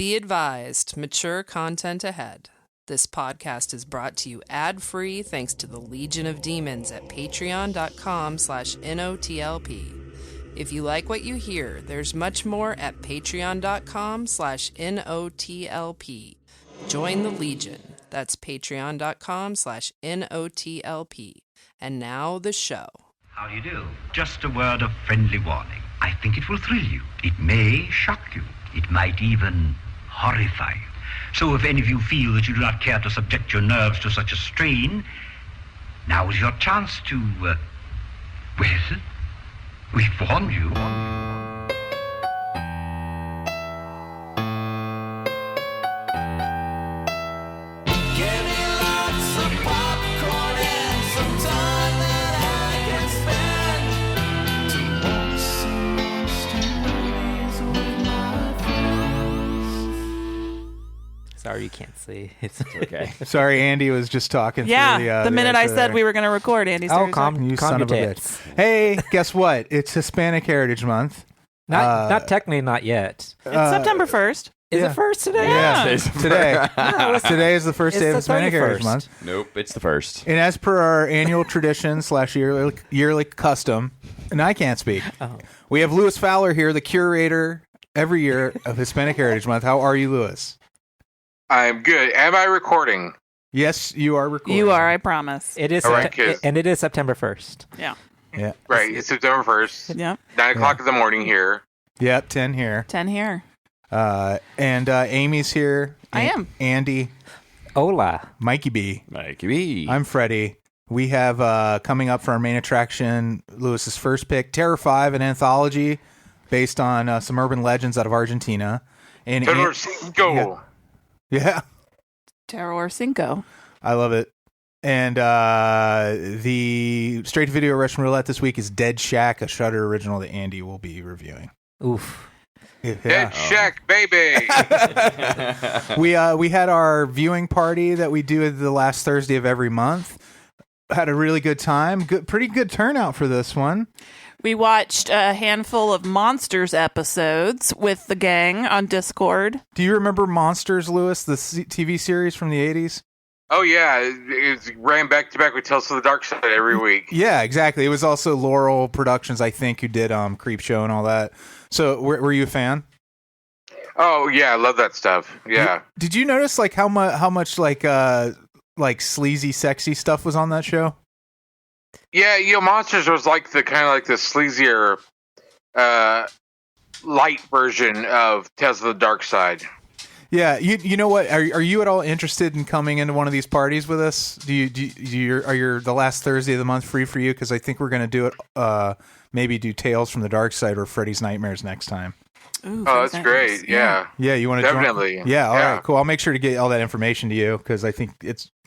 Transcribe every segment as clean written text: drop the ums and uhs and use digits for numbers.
Be advised, mature content ahead. This podcast is brought to you ad-free thanks to the Legion of Demons at patreon.com/NOTLP. If you like what you hear, there's much more at patreon.com/NOTLP. Join the Legion. That's patreon.com/NOTLP. And now the show. How do you do? Just a word of friendly warning. I think it will thrill you. It may shock you. It might even horrify you. So if any of you feel that you do not care to subject your nerves to such a strain, now is your chance to, well, we've warned you. Sorry, you can't see. It's okay. Sorry, Andy was just talking. Yeah, through the minute I said we were going to record, Andy started talking. You son of a bitch. Hey, guess what? It's Hispanic Heritage Month. Not technically, not yet. It's September 1st. Is it first today? Yeah, today. Today is the first day of Hispanic Heritage Month. Nope, it's the first. And as per our annual tradition / yearly custom, and I can't speak, we have Louis Fowler here, the curator every year of Hispanic Heritage Month. How are you, Louis? I'm good. Am I recording? Yes, you are recording. You are, I promise. It is, and it is September 1st. Yeah. Yeah. Right, it's September 1st. Yep. 9 o'clock in the morning here. Yep, 10 here. 10 here. And Amy's here. I am. Andy. Hola. Mikey B. Mikey B. I'm Freddy. We have coming up for our main attraction, Lewis's first pick, Terror 5, an anthology based on some urban legends out of Argentina. And Terror 5. Yeah. Terror 5. I love it. And the Straight-to-Video Russian Roulette this week is Dead Shack, a Shudder original that Andy will be reviewing. Oof. Yeah. Dead Shack, baby! We had our viewing party that we do the last Thursday of every month. Had a really good time. Pretty good turnout for this one. We watched a handful of Monsters episodes with the gang on Discord. Do you remember Monsters, Louis, the TV series from the 80s? Oh, yeah. It ran back to back with Tales of the Dark Side every week. Yeah, exactly. It was also Laurel Productions, I think, who did Creep Show and all that. So were you a fan? Oh, yeah. I love that stuff. Yeah. Did you notice like how much like sleazy, sexy stuff was on that show? Yeah, Monsters was like the kind of like the sleazier, light version of Tales of the Dark Side. Yeah, you know what? Are you at all interested in coming into one of these parties with us? Are the last Thursday of the month free for you? Because I think we're going to do it. Maybe do Tales from the Dark Side or Freddy's Nightmares next time. Ooh, oh, that's great. Yeah. Yeah, you want to definitely. Join? Yeah, all right, cool. I'll make sure to get all that information to you because I think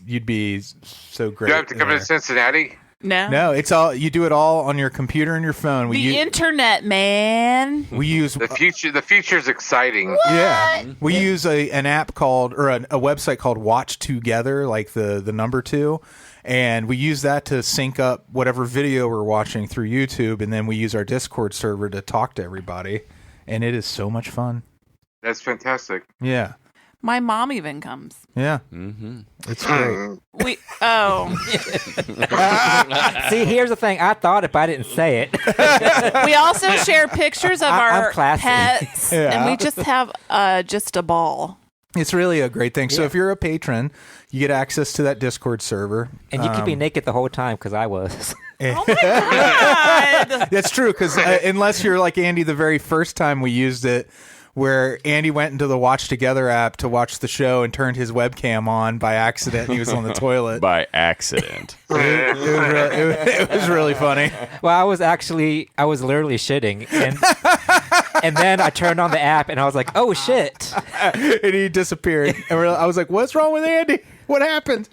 you'd be so great. Do I have to come to Cincinnati? No, it's all you do it all on your computer and your phone. The internet, man. We use the future. The future's exciting. What? Yeah, we use an app called a website called Watch Together, like the number 2, and we use that to sync up whatever video we're watching through YouTube, and then we use our Discord server to talk to everybody, and it is so much fun. That's fantastic. Yeah. My mom even comes. Yeah. Mm-hmm. It's great. See, here's the thing. I thought it, but I didn't say it. We also share pictures of our pets, and we just have just a ball. It's really a great thing. So if you're a patron, you get access to that Discord server. And you can be naked the whole time, because I was. Oh, my God. That's true, because unless you're like Andy the very first time we used it, where Andy went into the Watch Together app to watch the show and turned his webcam on by accident. And he was on the toilet. By accident. It was really funny. Well, I was literally shitting. And then I turned on the app and I was like, oh, shit. And he disappeared. And I was like, what's wrong with Andy? What happened?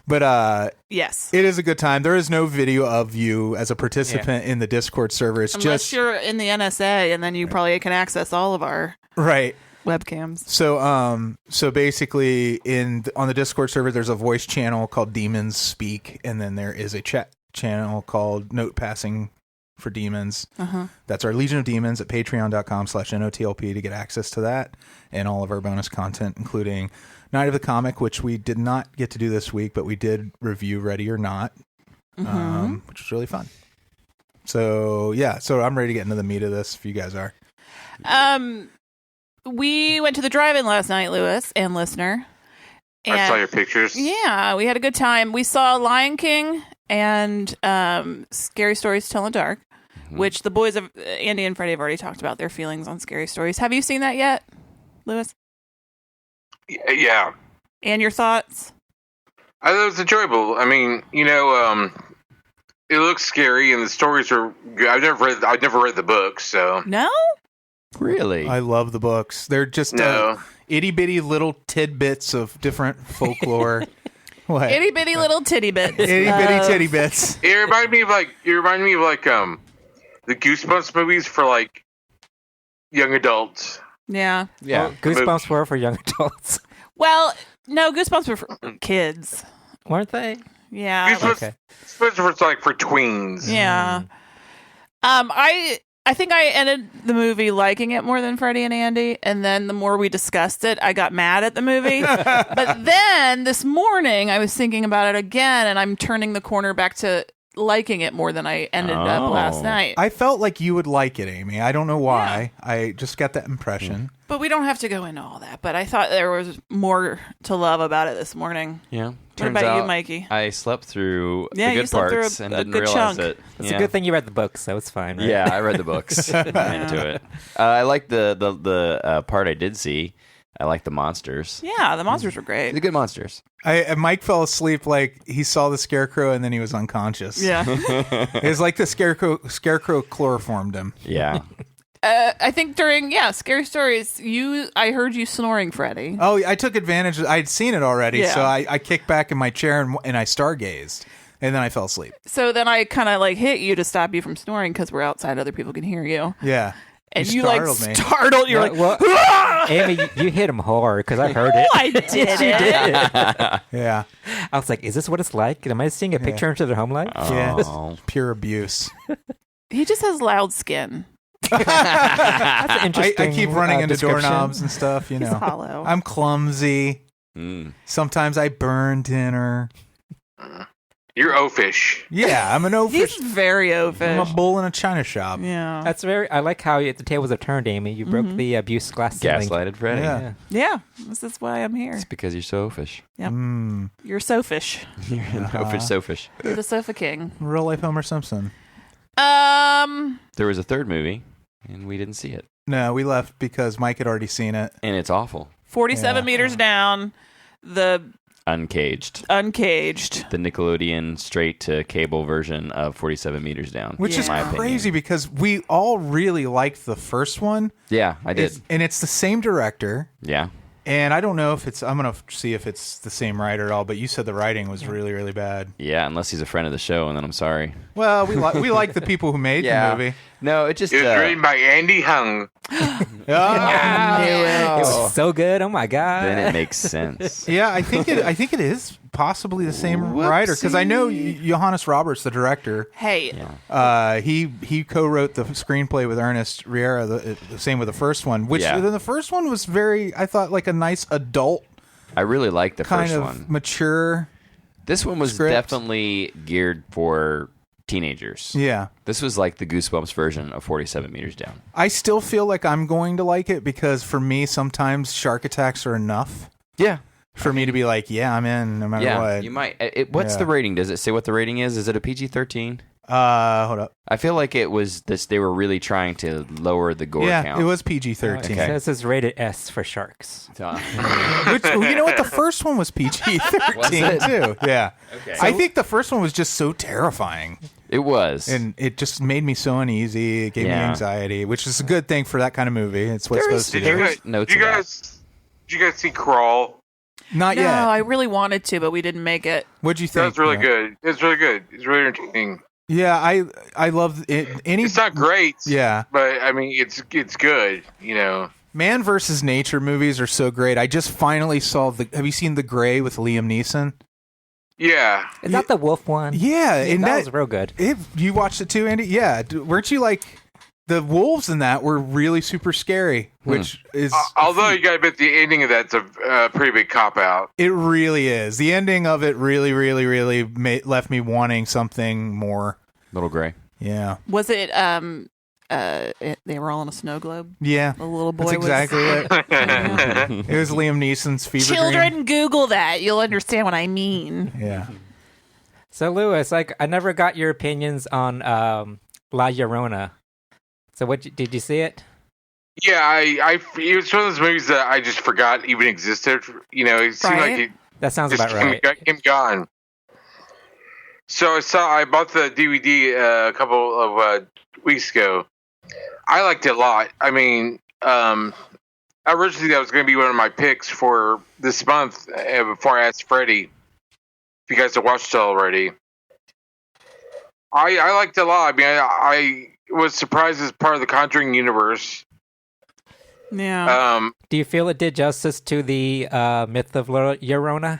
But yes, it is a good time. There is no video of you as a participant in the Discord server. It's unless you're in the NSA, and then you probably can access all of our webcams. So basically, on the Discord server, there's a voice channel called Demons Speak, and then there is a chat channel called Note Passing for demons. That's our Legion of Demons at patreon.com/NOTLP to get access to that and all of our bonus content, including Night of the Comic, which we did not get to do this week, but we did review Ready or Not, which was really fun. So, yeah. So I'm ready to get into the meat of this if you guys are. We went to the drive-in last night, Louis and listener. And I saw your pictures. Yeah, we had a good time. We saw Lion King and Scary Stories to Tell in the Dark, which the boys of Andy and Freddie have already talked about their feelings on Scary Stories. Have you seen that yet, Louis? Yeah. And your thoughts? I thought it was enjoyable. I mean, it looks scary, and the stories are good. I've never read the book, so No? Really? I love the books. They're just itty bitty little tidbits of different folklore. What? Itty bitty little titty bits. Itty bitty titty bits. it reminded me of the Goosebumps movies for like young adults. Yeah. Yeah. Well, Goosebumps were for young adults, Well, no, Goosebumps were for kids. weren't they? Yeah. Goosebumps were like for tweens. Yeah. I think I ended the movie liking it more than Freddie and Andy, and then the more we discussed it, I got mad at the movie. But then this morning, I was thinking about it again, and I'm turning the corner back to liking it more than I ended up last night. I felt like you would like it, Amy. I don't know why. Yeah. I just got that impression. But we don't have to go into all that. But I thought there was more to love about it this morning. Yeah. What Turns about out you, Mikey? I slept through Yeah, the you good slept through parts and a didn't good realize chunk. it. It's a good thing you read the books, so it's fine, right? Yeah, I read the books. I'm into it. I like the part I did see. I like the monsters. Yeah, the monsters were great. The good monsters. Mike fell asleep like he saw the scarecrow and then he was unconscious. Yeah. It was like the scarecrow chloroformed him. Yeah. I think during Scary Stories, I heard you snoring, Freddie. Oh, I took advantage. I'd seen it already, Yeah. so I kicked back in my chair and I stargazed, and then I fell asleep. So then I kind of like hit you to stop you from snoring because we're outside, other people can hear you. Yeah. And you like startled me. startled. You're like, Well, "Ah!" Amy, you hit him hard because I heard it. I did it. Yeah. I was like, is this what it's like? Am I seeing a picture into their home life? Yeah. Oh. Pure abuse. He just has loud skin. That's an interesting I keep running into description. doorknobs and stuff, you He's know. hollow. I'm clumsy. Mm. Sometimes I burn dinner. You're oafish. Yeah, I'm an He's oafish. very I'm a oafish. bull in a china shop. Yeah. That's very. I like how the tables have turned, Amy. You broke the abuse glass ceiling. Gaslighted Freddy. Yeah. Yeah. This is why I'm here. It's because you're so fish. Yep. Mm, You're so fish. You're an oafish so fish. You're the sofa king. real life Homer Simpson. There was a third movie, and we didn't see it. No, we left because Mike had already seen it. And it's awful. 47 meters down. The Uncaged. Uncaged. The Nickelodeon straight-to-cable version of 47 Meters Down. Which is in my opinion. crazy because we all really liked the first one. Yeah, I did. And it's the same director. Yeah. And I don't know if I'm going to see if it's the same writer at all, but you said the writing was really, really bad. Yeah, unless he's a friend of the show, and then I'm sorry. Well, we like the people who made the movie. No, it just... It was written by Andy Hung. Oh, It was so good. Oh my god. Then it makes sense. yeah, I think it is possibly the same writer because I know Johannes Roberts, the director. Hey. Yeah. He co-wrote the screenplay with Ernest Riera. The same with the first one, which the first one was I thought like a nice adult. I really liked the kind first of one. Mature. This one was script. definitely geared for teenagers. Yeah. This was like the Goosebumps version of 47 Meters Down. I still feel like I'm going to like it because for me, sometimes shark attacks are enough. Yeah. For me to be like, yeah, I'm in no matter what. You might. What's the rating? Does it say what the rating is? Is it a PG-13? Hold up. I feel like it was this. They were really trying to lower the gore count. It was PG-13. It says it's rated S for sharks. Which, you know what? The first one was PG-13 too. Yeah. Okay. I think the first one was just so terrifying. It was. And it just made me so uneasy. It gave me anxiety, which is a good thing for that kind of movie. It's what's supposed to do. Did you guys see Crawl? Not yet. No, I really wanted to, but we didn't make it. What'd you think? That was really good. It's really good. It's really entertaining. Yeah, I love it. It's not great. Yeah. But I mean, it's good. You know. Man versus Nature movies are so great. I just finally saw have you seen The Gray with Liam Neeson? Yeah. Is that the wolf one? Yeah, and that was real good. You watched it too, Andy? Yeah. Weren't you like... The wolves in that were really super scary, which is... although you got to admit the ending of that's a pretty big cop-out. It really is. The ending of it really, really, really left me wanting something more. Little Gray. Yeah. Was it, they were all in a snow globe? Yeah. The little boy That's exactly it. It was Liam Neeson's fever Children, dream. Google that. You'll understand what I mean. Yeah. So, Louis, I never got your opinions on La Llorona. So, did you see it? Yeah, it was one of those movies that I just forgot even existed. It seemed like it That sounds just about right. came gone. So I bought the DVD a couple of weeks ago. I liked it a lot. I mean, originally that was going to be one of my picks for this month before I asked Freddy if you guys have watched it already. I liked it a lot. I mean, I was surprised as part of the Conjuring universe. Yeah. Do you feel it did justice to the myth of La Llorona?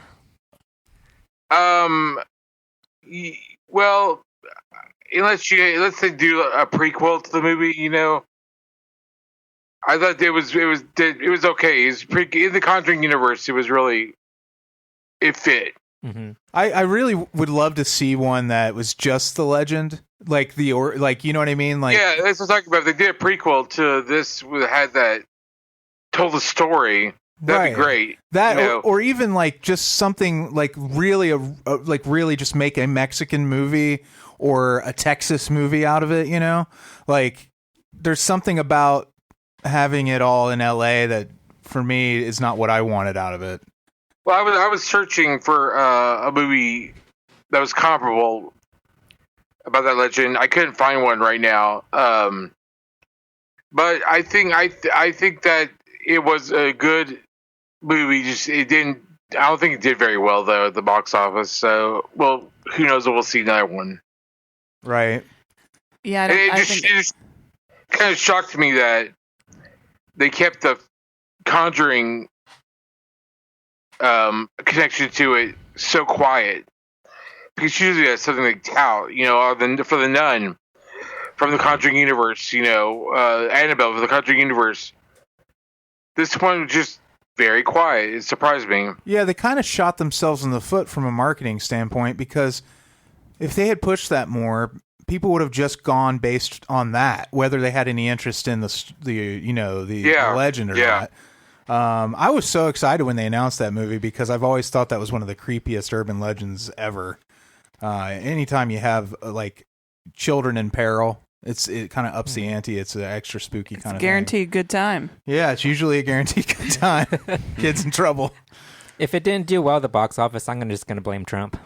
Well, unless they do a prequel to the movie, I thought it was okay. In the Conjuring universe, it fit. Mm-hmm. I really would love to see one that was just the legend, like you know what I mean? Like, yeah, that's what I'm talking about. If they did a prequel to this, told the story. That'd be great. That or even like just something like really really just make a Mexican movie or a Texas movie out of it. Like there's something about having it all in LA that for me is not what I wanted out of it. Well, I was searching for a movie that was comparable about that legend. I couldn't find one right now. But I think that it was a good movie. Just it didn't. I don't think it did very well though at the box office. So, well, who knows? We'll see another one. Right. Yeah. It just kind of shocked me that they kept the Conjuring connection to it so quiet, because usually that's something like Tao, for the Nun from the Conjuring universe, Annabelle from the Conjuring universe. This one was just very quiet. It surprised me. Yeah, they kind of shot themselves in the foot from a marketing standpoint, because if they had pushed that more, people would have just gone based on that, whether they had any interest in the legend or not. I was so excited when they announced that movie, because I've always thought that was one of the creepiest urban legends ever. Anytime you have like children in peril, it kind of ups the ante. It's an extra spooky kind of guaranteed good time. Yeah, it's usually a guaranteed good time. Kids in trouble. If it didn't do well at the box office, I'm just going to blame Trump.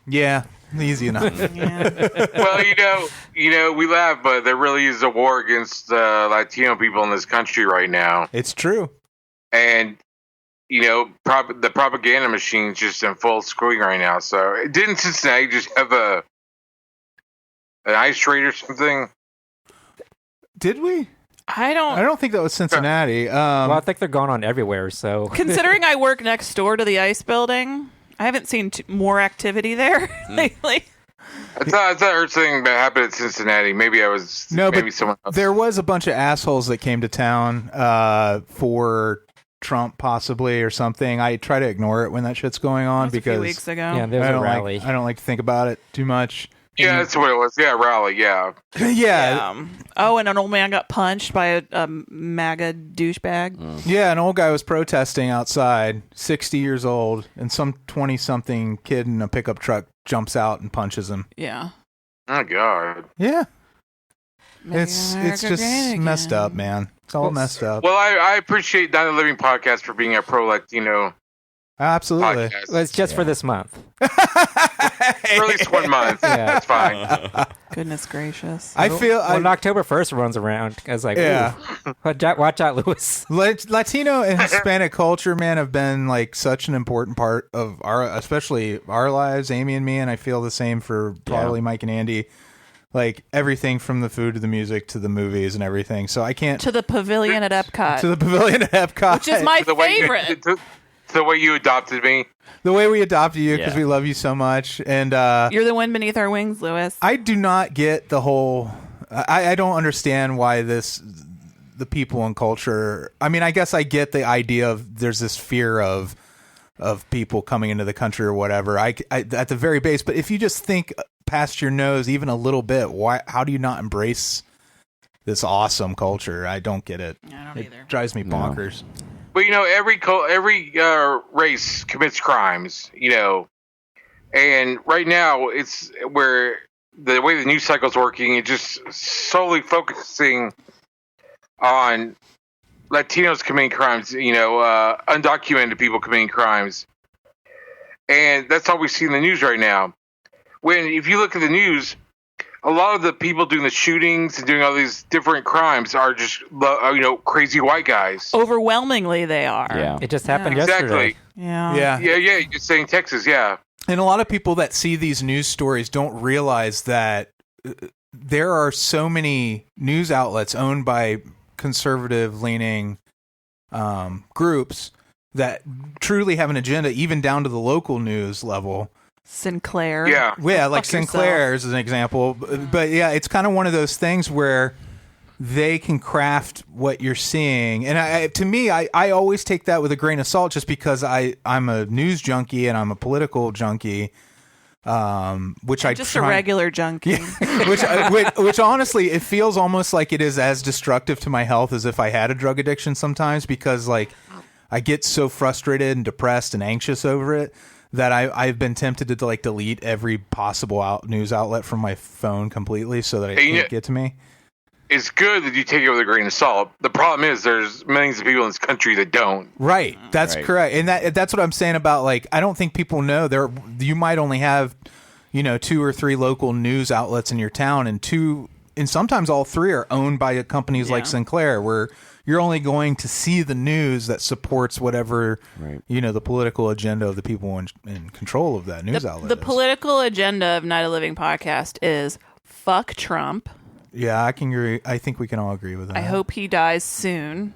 Yeah, easy enough. Well, we laugh, but there really is a war against Latino people in this country right now. It's true. And, the propaganda machine's just in full swing right now. So, didn't Cincinnati just have an ice raid or something? Did we? I don't think that was Cincinnati. Well, I think they're going on everywhere. So, considering I work next door to the ice building, I haven't seen more activity there lately. I thought I heard something that happened in Cincinnati. Maybe someone else. There was a bunch of assholes that came to town for Trump possibly or something. I try to ignore it when that shit's going on, because a few weeks ago. Yeah, there's a rally. I don't like to think about it too much. Yeah, that's what it was. Yeah, rally. Yeah. Yeah. Oh, and an old man got punched by a MAGA douchebag. Yeah, an old guy was protesting outside, 60 years old, and some 20-something kid in a pickup truck jumps out and punches him. Yeah. Oh, God. Yeah. Make It's America just great again. messed up, man. It's all messed up. Well, I appreciate Not a Living Podcast for being a pro-Latino Absolutely. podcast. Well, it's just for this month. For at least 1 month. Yeah. That's fine. Goodness gracious. I feel when October 1st runs around, I was like, Yeah. watch out, Louis. Latino and Hispanic culture, man, have been like such an important part of especially our lives, Amy and me, and I feel the same for probably Mike and Andy. Like everything from the food to the music to the movies and everything. So I can't To the pavilion at Epcot. to the pavilion at Epcot, which is my The way favorite. the way you adopted me. The way we adopted you because Yeah. we love you so much. And You're the wind beneath our wings, Louis. I do not get the whole. I don't understand why the people and culture. I mean, I guess I get the idea of there's this fear of people coming into the country or whatever. I at the very base, but if you just think past your nose even a little bit, how do you not embrace this awesome culture? I don't get it. I don't It either. drives me bonkers. But every race commits crimes, and right now it's where the way the news cycle's working, it's just solely focusing on Latinos committing crimes, undocumented people committing crimes, and that's all we see in the news right now. If you look at the news, a lot of the people doing the shootings and doing all these different crimes are just, crazy white guys. Overwhelmingly, they are. Yeah. It just happened Exactly. yesterday. Yeah. Yeah. Yeah. You're saying Texas, yeah. And a lot of people that see these news stories don't realize that there are so many news outlets owned by conservative-leaning groups that truly have an agenda, even down to the local news level. Sinclair. Yeah. Yeah, like Fuck Sinclair is an example. But yeah, it's kind of one of those things where they can craft what you're seeing. And to me, I always take that with a grain of salt just because I'm a news junkie and I'm a political junkie, which I Just try, a regular junkie. which honestly, it feels almost like it is as destructive to my health as if I had a drug addiction sometimes, because like I get so frustrated and depressed and anxious over it that I've been tempted to like delete every possible news outlet from my phone completely so that it can't get to me. It's good that you take it with a grain of salt. The problem is there's millions of people in this country that don't. Right. That's Right. correct. And that's what I'm saying about, like, I don't think people know you might only have, 2 or 3 local news outlets in your town, and sometimes all 3 are owned by companies like Sinclair, where you're only going to see the news that supports whatever, the political agenda of the people in control of that news outlet. The political agenda of Night of Living podcast is fuck Trump. Yeah, I can agree. I think we can all agree with that. I hope he dies soon.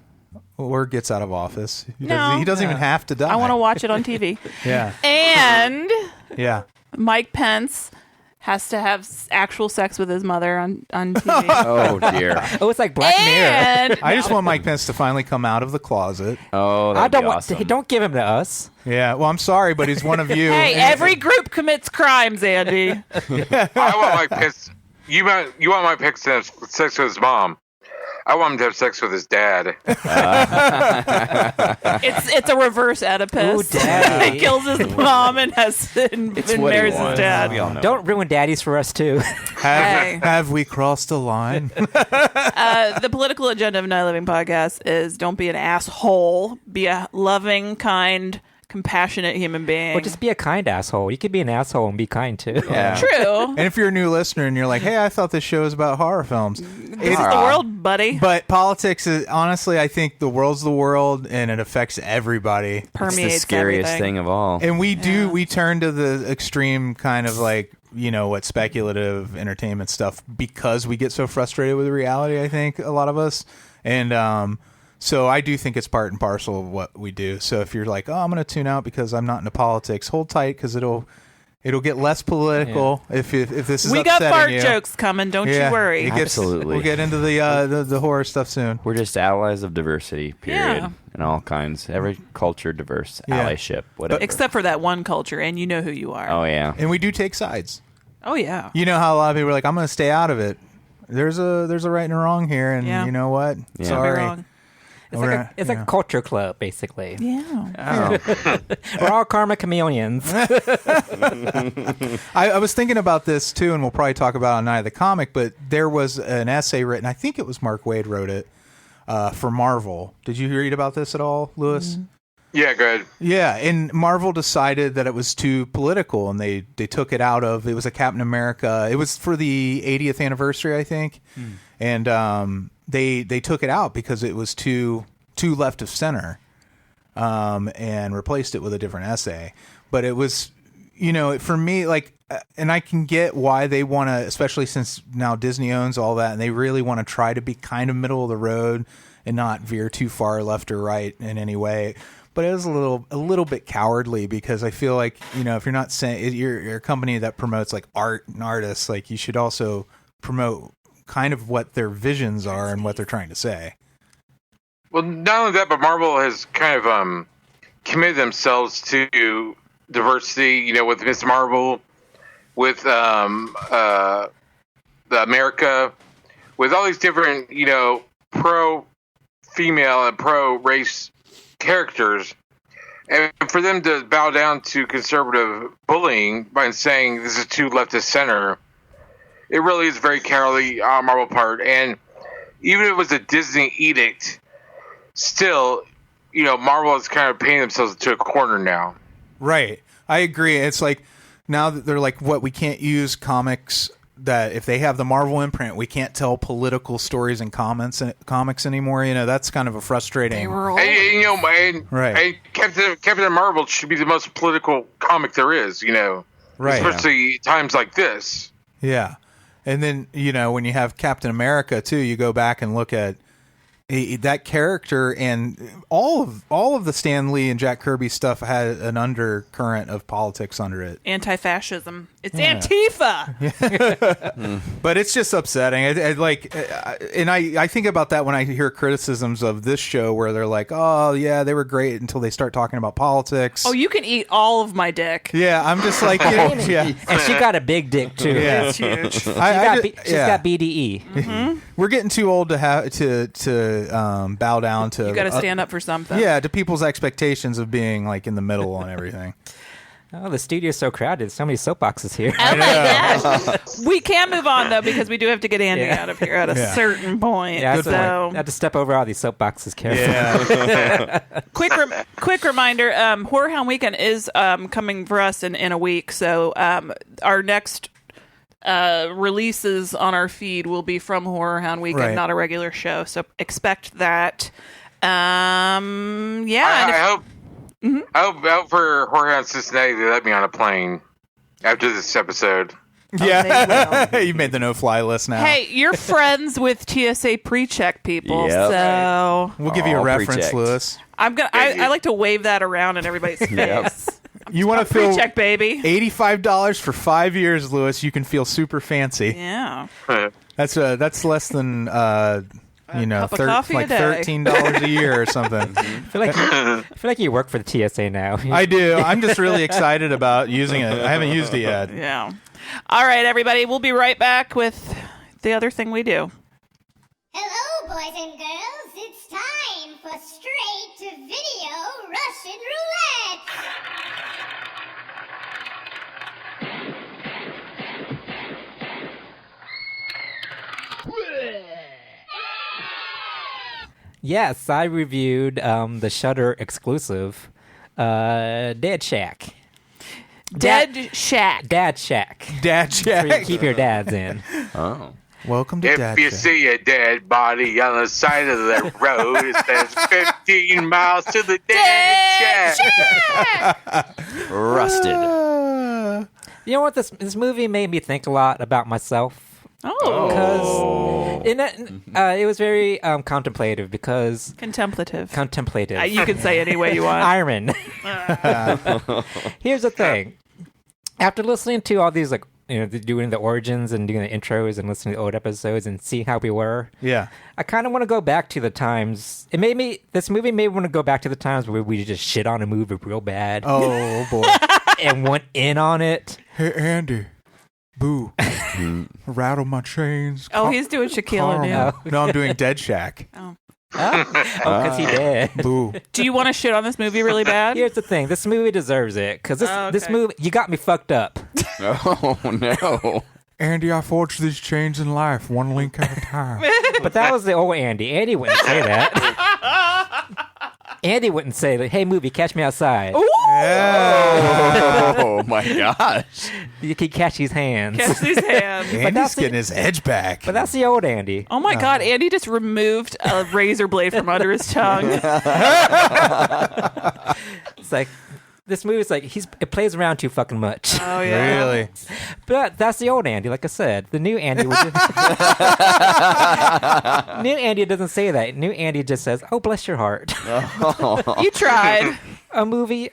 Or gets out of office. He No. doesn't even have to die. I want to watch it on TV. Yeah. And Yeah. Mike Pence has to have actual sex with his mother on TV. Oh dear. Oh, it's like Black Mirror. And I just want Mike Pence to finally come out of the closet. Oh, I that'd don't be want. awesome. Don't give him to us. Yeah, well, I'm sorry, but he's one of you. hey, And- every group commits crimes, Andy. I want Mike Pence. You want Mike Pence to have sex with his mom. I want him to have sex with his dad. It's a reverse Oedipus. Ooh, Daddy. He kills his mom and It's what he marries his wants. dad. We all know. Don't ruin daddies for us too. Hey. Have we crossed the line? The political agenda of Night Living Podcast is don't be an asshole. Be a loving, kind, compassionate human being. Or just be a kind asshole. You could be an asshole and be kind too. Yeah. True. And if you're a new listener and you're like, hey, I thought this show was about horror films. This is the world, buddy. But politics is, honestly, I think the world's the world and it affects everybody. It's the Permeates scariest everything. thing of all. And we turn to the extreme kind of like, speculative entertainment stuff because we get so frustrated with reality, I think, a lot of us. And so I do think it's part and parcel of what we do. So if you're like, oh, I'm going to tune out because I'm not into politics, hold tight because it'll get less political if this is We got upsetting fart you. jokes coming. Don't Yeah, you worry. it gets- Absolutely. We'll get into the horror stuff soon. We're just allies of diversity, period. Yeah. And all kinds. Every culture diverse. Yeah. Allyship. Whatever. Except for that one culture, and you know who you are. Oh, yeah. And we do take sides. Oh, yeah. You know how a lot of people are like, I'm going to stay out of it. There's a right and a wrong here, and Yeah. you know what? Yeah. Sorry. Wrong. It's like a culture club, basically. Yeah. We're all karma chameleons. I was thinking about this too, and we'll probably talk about it on Night of the Comic, but there was an essay written, I think it was Mark Waid wrote it, for Marvel. Did you read about this at all, Louis? Yeah, good. Yeah, and Marvel decided that it was too political, and they took it out of, it was a Captain America, it was for the 80th anniversary, I think, and they took it out because it was too left of center, and replaced it with a different essay. But it was, for me, like, and I can get why they want to, especially since now Disney owns all that, and they really want to try to be kind of middle of the road and not veer too far left or right in any way. but it was a little bit cowardly because I feel like, you know, if you're not saying you're a company that promotes like art and artists, like you should also promote kind of what their visions are and what they're trying to say. Well, not only that, but Marvel has kind of committed themselves to diversity. You know, with Miss Marvel, with the America, with all these different, you know, pro-female and pro-race characters, and for them to bow down to conservative bullying by saying this is too leftist center, it really is very cowardly on Marvel part. And even if it was a Disney edict, still, you know, Marvel is kind of painting themselves into a corner now. Right. I agree. It's like now that they're like, what, we can't use comics that if they have the Marvel imprint, we can't tell political stories in comics anymore. You know, that's kind of a frustrating. And Captain Marvel should be the most political comic there is, you know, right? Especially times like this. Yeah, and then, you know, when you have Captain America too, you go back and look at that character, and all of the Stan Lee and Jack Kirby stuff had an undercurrent of politics under it. Anti-fascism. It's Antifa. But it's just upsetting. I think about that when I hear criticisms of this show where they're like, "Oh yeah, they were great," until they start talking about politics. Oh, you can eat all of my dick. Yeah, I'm just like, yeah. And she got a big dick too. Yeah, it's huge. She's got BDE. Mm-hmm. We're getting too old to have to bow down to. You got to stand up for something. Yeah, to people's expectations of being like in the middle on everything. Oh, the studio's so crowded. So many soapboxes here. Oh my gosh. We can move on though, because we do have to get Andy out of here at a certain point. Yeah, so I have to step over all these soapboxes carefully. Yeah. Quick reminder: Horror Hound Weekend is coming for us in a week. So our next releases on our feed will be from Horror Hound Weekend, not a regular show. So expect that. I hope. Mm-hmm. I hope for Horror Hound Cincinnati they let me on a plane after this episode. Yeah, you made the no-fly list now. Hey, you're friends with TSA pre-check people, so we'll give you a reference, pre-checked. Louis. I like to wave that around in everybody's face. You want to feel pre-check, baby? $85 for 5 years, Louis. You can feel super fancy. Yeah, that's less than. You know, like $13 a year or something. I feel like you work for the TSA now. I do. I'm just really excited about using it. I haven't used it yet. Yeah. All right, everybody. We'll be right back with the other thing we do. Hello, boys and girls. It's time for Straight-to-Video Russian Roulette. Yes, I reviewed the Shudder exclusive, Dead Shack. Dad Shack. Dad Shack. Where you keep your dads in. Oh. Welcome to Dad Shack. If you see a dead body on the side of the road, it says 15 miles to the Dead Shack. Rusted. You know what? This movie made me think a lot about myself. Because it was very contemplative. Because contemplative. You can say any way you want. Iron. Here's the thing. After listening to all these, like, you know, doing the origins and doing the intros and listening to old episodes and see how we were, I kind of want to go back to the times. This movie made me want to go back to the times where we just shit on a movie real bad. Oh boy. And went in on it. Hey Andy. Boo. Rattle my chains. Oh, he's doing Shaquille O'Neal. No, I'm doing Dead Shack. Because he did. Boo. Do you want to shit on this movie really bad? Here's the thing. This movie deserves it. Because this movie, you got me fucked up. Oh, no. Andy, I forged these chains in life, one link at a time. But that was the old Andy. Andy wouldn't say that. Andy wouldn't say, like, hey, movie, catch me outside. Ooh! Yeah. Oh, my gosh. You can catch his hands. Catch these hands. Andy's getting his edge back. But that's the old Andy. Oh, my God. Andy just removed a razor blade from under his tongue. It's like, this movie's like it plays around too fucking much. Oh yeah, Really? But that's the old Andy, like I said. The new Andy new Andy doesn't say that. New Andy just says, "Oh, bless your heart." You tried. A movie,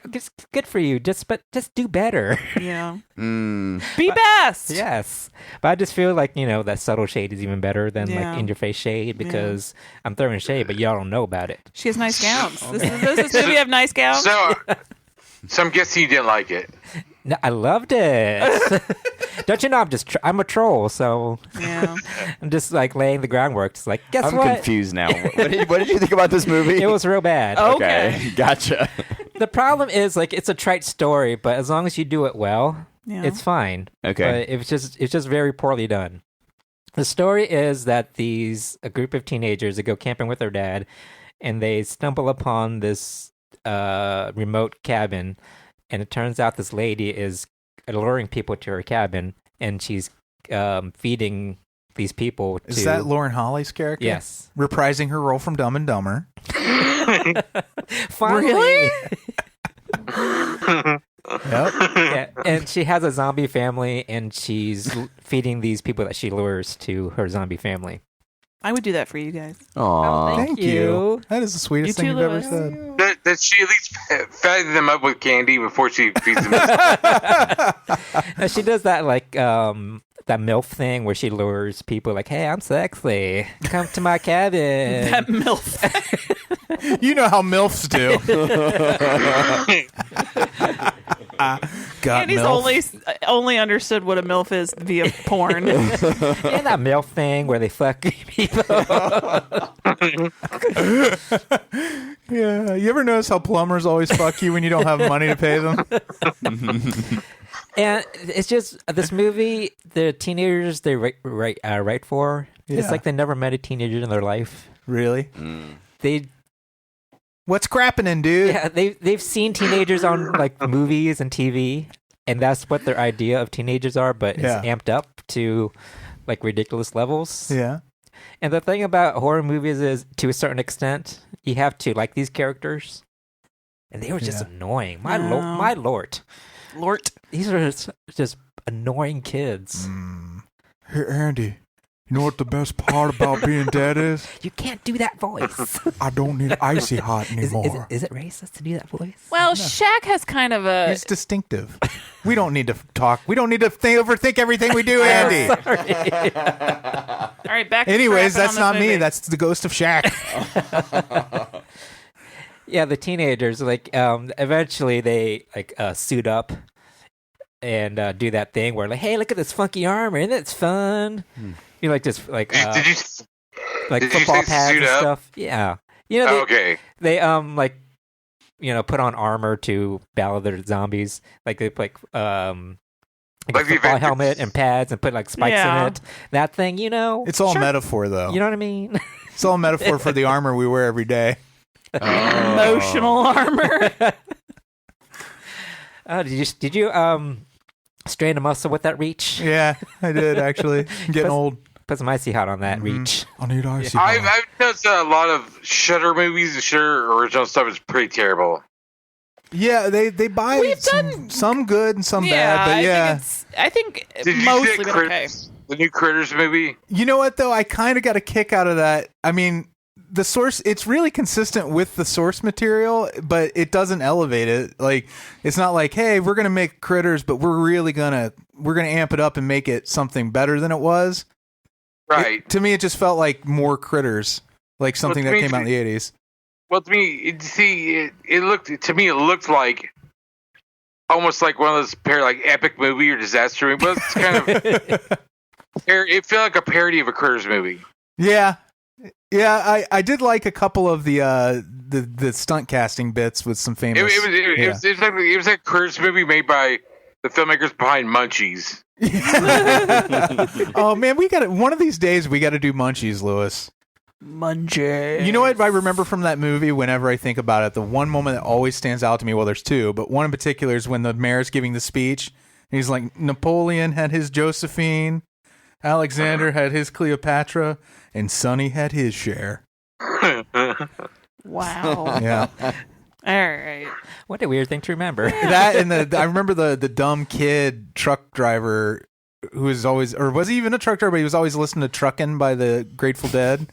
good for you. Just do better. Yeah. Be best. Yes, but I just feel like that subtle shade is even better than like in your face shade because I'm throwing shade, but y'all don't know about it. She has nice gowns. Does this movie have nice gowns? So I'm guessing you didn't like it. No, I loved it. Don't you know I'm a troll, so Yeah. I'm just like laying the groundwork. It's like, guess I'm what? confused now. What did you think about this movie? It was real bad. Okay. Gotcha. The problem is like it's a trite story, but as long as you do it well, it's fine. Okay. But it's just very poorly done. The story is that a group of teenagers that go camping with their dad, and they stumble upon this remote cabin, and it turns out this lady is luring people to her cabin, and she's feeding these people. Is that Lauren Holly's character? Yes, reprising her role from Dumb and Dumber. Finally. Really? Yep. Yeah, and she has a zombie family, and she's feeding these people that she lures to her zombie family. I would do that for you guys. Aww. Thank you. That is the sweetest You thing too, you've ever Louis. said. Does she at least fatten them up with candy before she feeds them? Now, she does that like that MILF thing where she lures people like, "Hey, I'm sexy. Come to my cabin." That MILF. You know how MILFs do. Got Andy's MILF. only understood what a MILF is via porn. Yeah, that MILF thing where they fuck people. Yeah. You ever notice how plumbers always fuck you when you don't have money to pay them? And it's just this movie, the teenagers they write for, it's Yeah. like they never met a teenager in their life. Really? They What's crapping, dude? Yeah, they've seen teenagers on like movies and TV, and that's what their idea of teenagers are, but it's amped up to like ridiculous levels. Yeah. And the thing about horror movies is, to a certain extent, you have to like these characters, and they were just annoying. My lord, these are just annoying kids. Hey, Andy. You know what the best part about being dead is? You can't do that voice. I don't need icy hot anymore. Is it racist to do that voice? Well, Shaq has kind of a... It's distinctive. We don't need to talk. We don't need to overthink everything we do, Andy. All right, back to Anyways, crapping that's on not this me. movie. That's the ghost of Shaq. Yeah, the teenagers, like, eventually they, like, suit up and do that thing where, like, hey, look at this funky armor. Isn't it fun? You like just, like, Did you like did you football say pads suit and up? stuff. Yeah. You know, Okay. they like, put on armor to battle their zombies. Like, they put, like a Like the football Avengers. helmet and pads and put, like, spikes Yeah. in it. That thing, It's all metaphor, though. You know what I mean? It's all metaphor for the armor we wear every day. Emotional armor. Did you strain a muscle with that reach? Yeah, I did, actually. I'm getting old. Put some icy hot on that reach. I need icy I've hot. noticed a lot of Shudder movies. The Shudder original stuff is pretty terrible. Yeah, they buy We've some good and some bad, but yeah. I think Did you mostly see been okay. Critters, the new Critters movie? You know what, though? I kind of got a kick out of that. I mean, the source, it's really consistent with the source material, but it doesn't elevate it. Like, it's not like, hey, we're going to make Critters, but we're going to amp it up and make it something better than it was. Right. To me, it just felt like more Critters, like something that came out in the 80s. Well, to me, it looked like almost like one of those like epic movie or disaster movie. But it's kind of it felt like a parody of a Critters movie. Yeah. Yeah, I did like a couple of the stunt casting bits with some famous. It was like a Critters movie made by the filmmakers behind Munchies. Oh man, one of these days we got to do Munchies, Louis. Munchies. You know what I remember from that movie? Whenever I think about it, the one moment that always stands out to me. Well, there's two, but one in particular is when the mayor's giving the speech. And he's like, Napoleon had his Josephine, Alexander had his Cleopatra, and Sonny had his share. Wow. Yeah. All right. What a weird thing to remember. That and I remember the dumb kid truck driver who was always, or was he even a truck driver? But he was always listening to "Truckin'" by the Grateful Dead.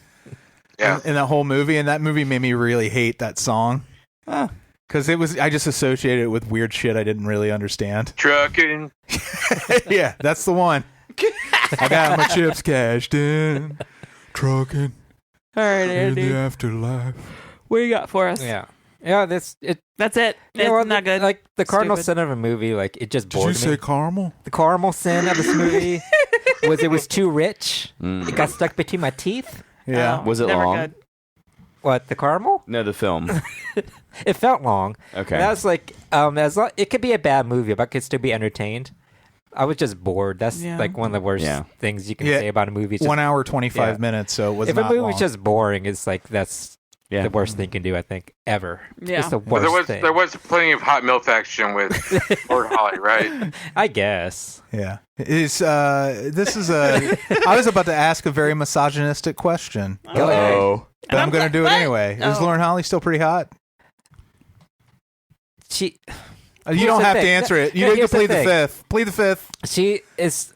Yeah. In that whole movie, and that movie made me really hate that song. Because I just associated it with weird shit I didn't really understand. Trucking. Yeah, that's the one. I got my chips cashed in. Trucking. All right, In Andy. the afterlife. What you got for us? Yeah. Yeah, that's it. That's it. It's not good. Like the cardinal Stupid. sin of a movie, like it just bored me. caramel? The caramel sin of this movie was too rich. It got stuck between my teeth. Yeah. Oh, Was it never long? good. What, the caramel? No, the film. It felt long. Okay. That was like, it could be a bad movie, but I could still be entertained. I was just bored. That's like one of the worst things you can say about a movie. It's just, 1 hour, 25 minutes, so it was if not a movie's long. just boring, it's like that's the worst thing you can do, I think, ever. Yeah. It's the Well, worst thing. there was plenty of hot milk action with Lord Holly, right? I guess. Yeah. This is a... I was about to ask a very misogynistic question. Uh-oh. But I'm going to do it What? anyway. Is Oh. Lauren Holly still pretty hot? She You don't the have to thing. answer it. You No, need to here's the plead the thing. fifth. Plead the fifth. She is.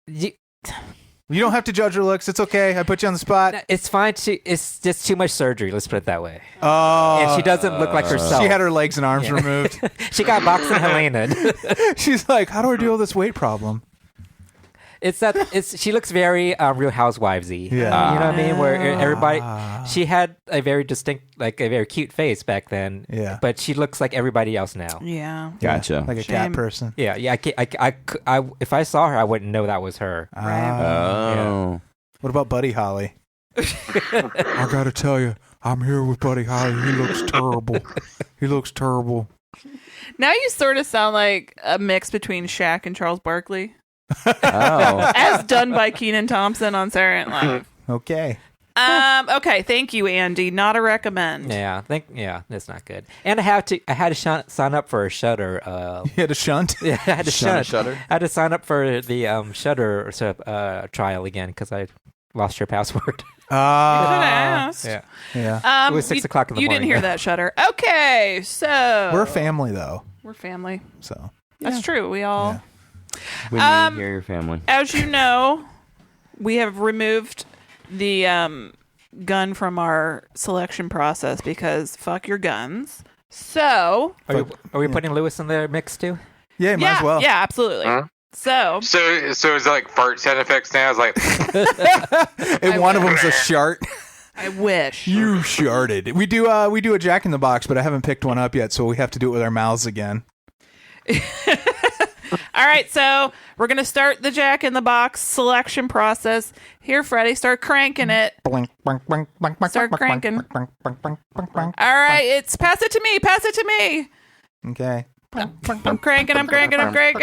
You don't have to judge her looks. It's okay. I put you on the spot. It's fine. It's just too much surgery. Let's put it that way. Oh. And she doesn't look like herself. She had her legs and arms removed. She got boxing Helena. She's like, how do I deal with this weight problem? She looks very Real Housewives-y. Yeah. You know what I mean? Where everybody, she had a very distinct, like a very cute face back then. Yeah. But she looks like everybody else now. Yeah. Gotcha. Like a cat Shame. person. Yeah. If I saw her, I wouldn't know that was her. Oh. What about Buddy Holly? I got to tell you, I'm here with Buddy Holly. He looks terrible. He looks terrible. Now you sort of sound like a mix between Shaq and Charles Barkley, Oh. as done by Kenan Thompson on Saturday Night Live. Okay. Okay, thank you, Andy. Not a recommend. Yeah. That's not good. And I had to sign up for a Shudder. You had a shunt? Yeah, I had to Shudder? I had to sign up for the Shudder trial again because I lost your password. You could have asked. Yeah. Yeah. It was 6 o'clock in the You morning. didn't hear that, Shutter. Okay, so We're a family, though. We're family. So. That's true. We all. Yeah. We need to hear your family. As you know, we have removed the gun from our selection process because fuck your guns. So Are we putting Lewis in the mix too? Yeah, might as well. yeah, absolutely. Huh? So So is it like fart sound effects now? It's like And one of them's a shart. I wish. You sharted. We do a Jack in the Box, but I haven't picked one up yet, so we have to do it with our mouths again. All right, so we're gonna start the Jack in the Box selection process. Here, Freddy, start cranking it. Start cranking. All right, it's pass it to me. Pass it to me. Okay. I'm cranking. I'm cranking. I'm cranking.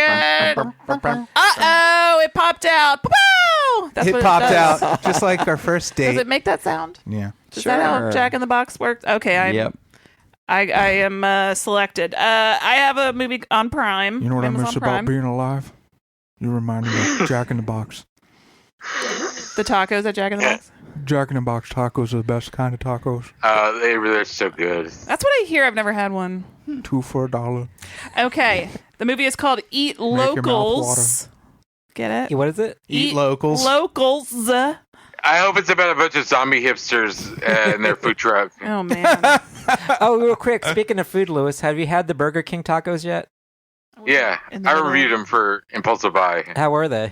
Uh-oh, it popped out. Pow! That's It what popped it does. out just like our first Does date. it make that sound? Yeah. Is that how Jack in the Box works? Okay, Yep. I am selected. I have a movie on Prime. You know what I Amazon miss Prime. about being alive? You remind me of Jack in the Box. The tacos at Jack in the Box. Jack in the Box tacos are the best kind of tacos. they're so good. That's what I hear. I've never had one. 2 for $1. Okay, the movie is called Eat Make your mouth Locals. Get it? What is it? Eat Locals. Locals. I hope it's about a bunch of zombie hipsters and their food truck. Oh man. Oh, real quick. Speaking of food, Lewis, have you had the Burger King tacos yet? Yeah, I reviewed them for Impulsive Buy. How were they?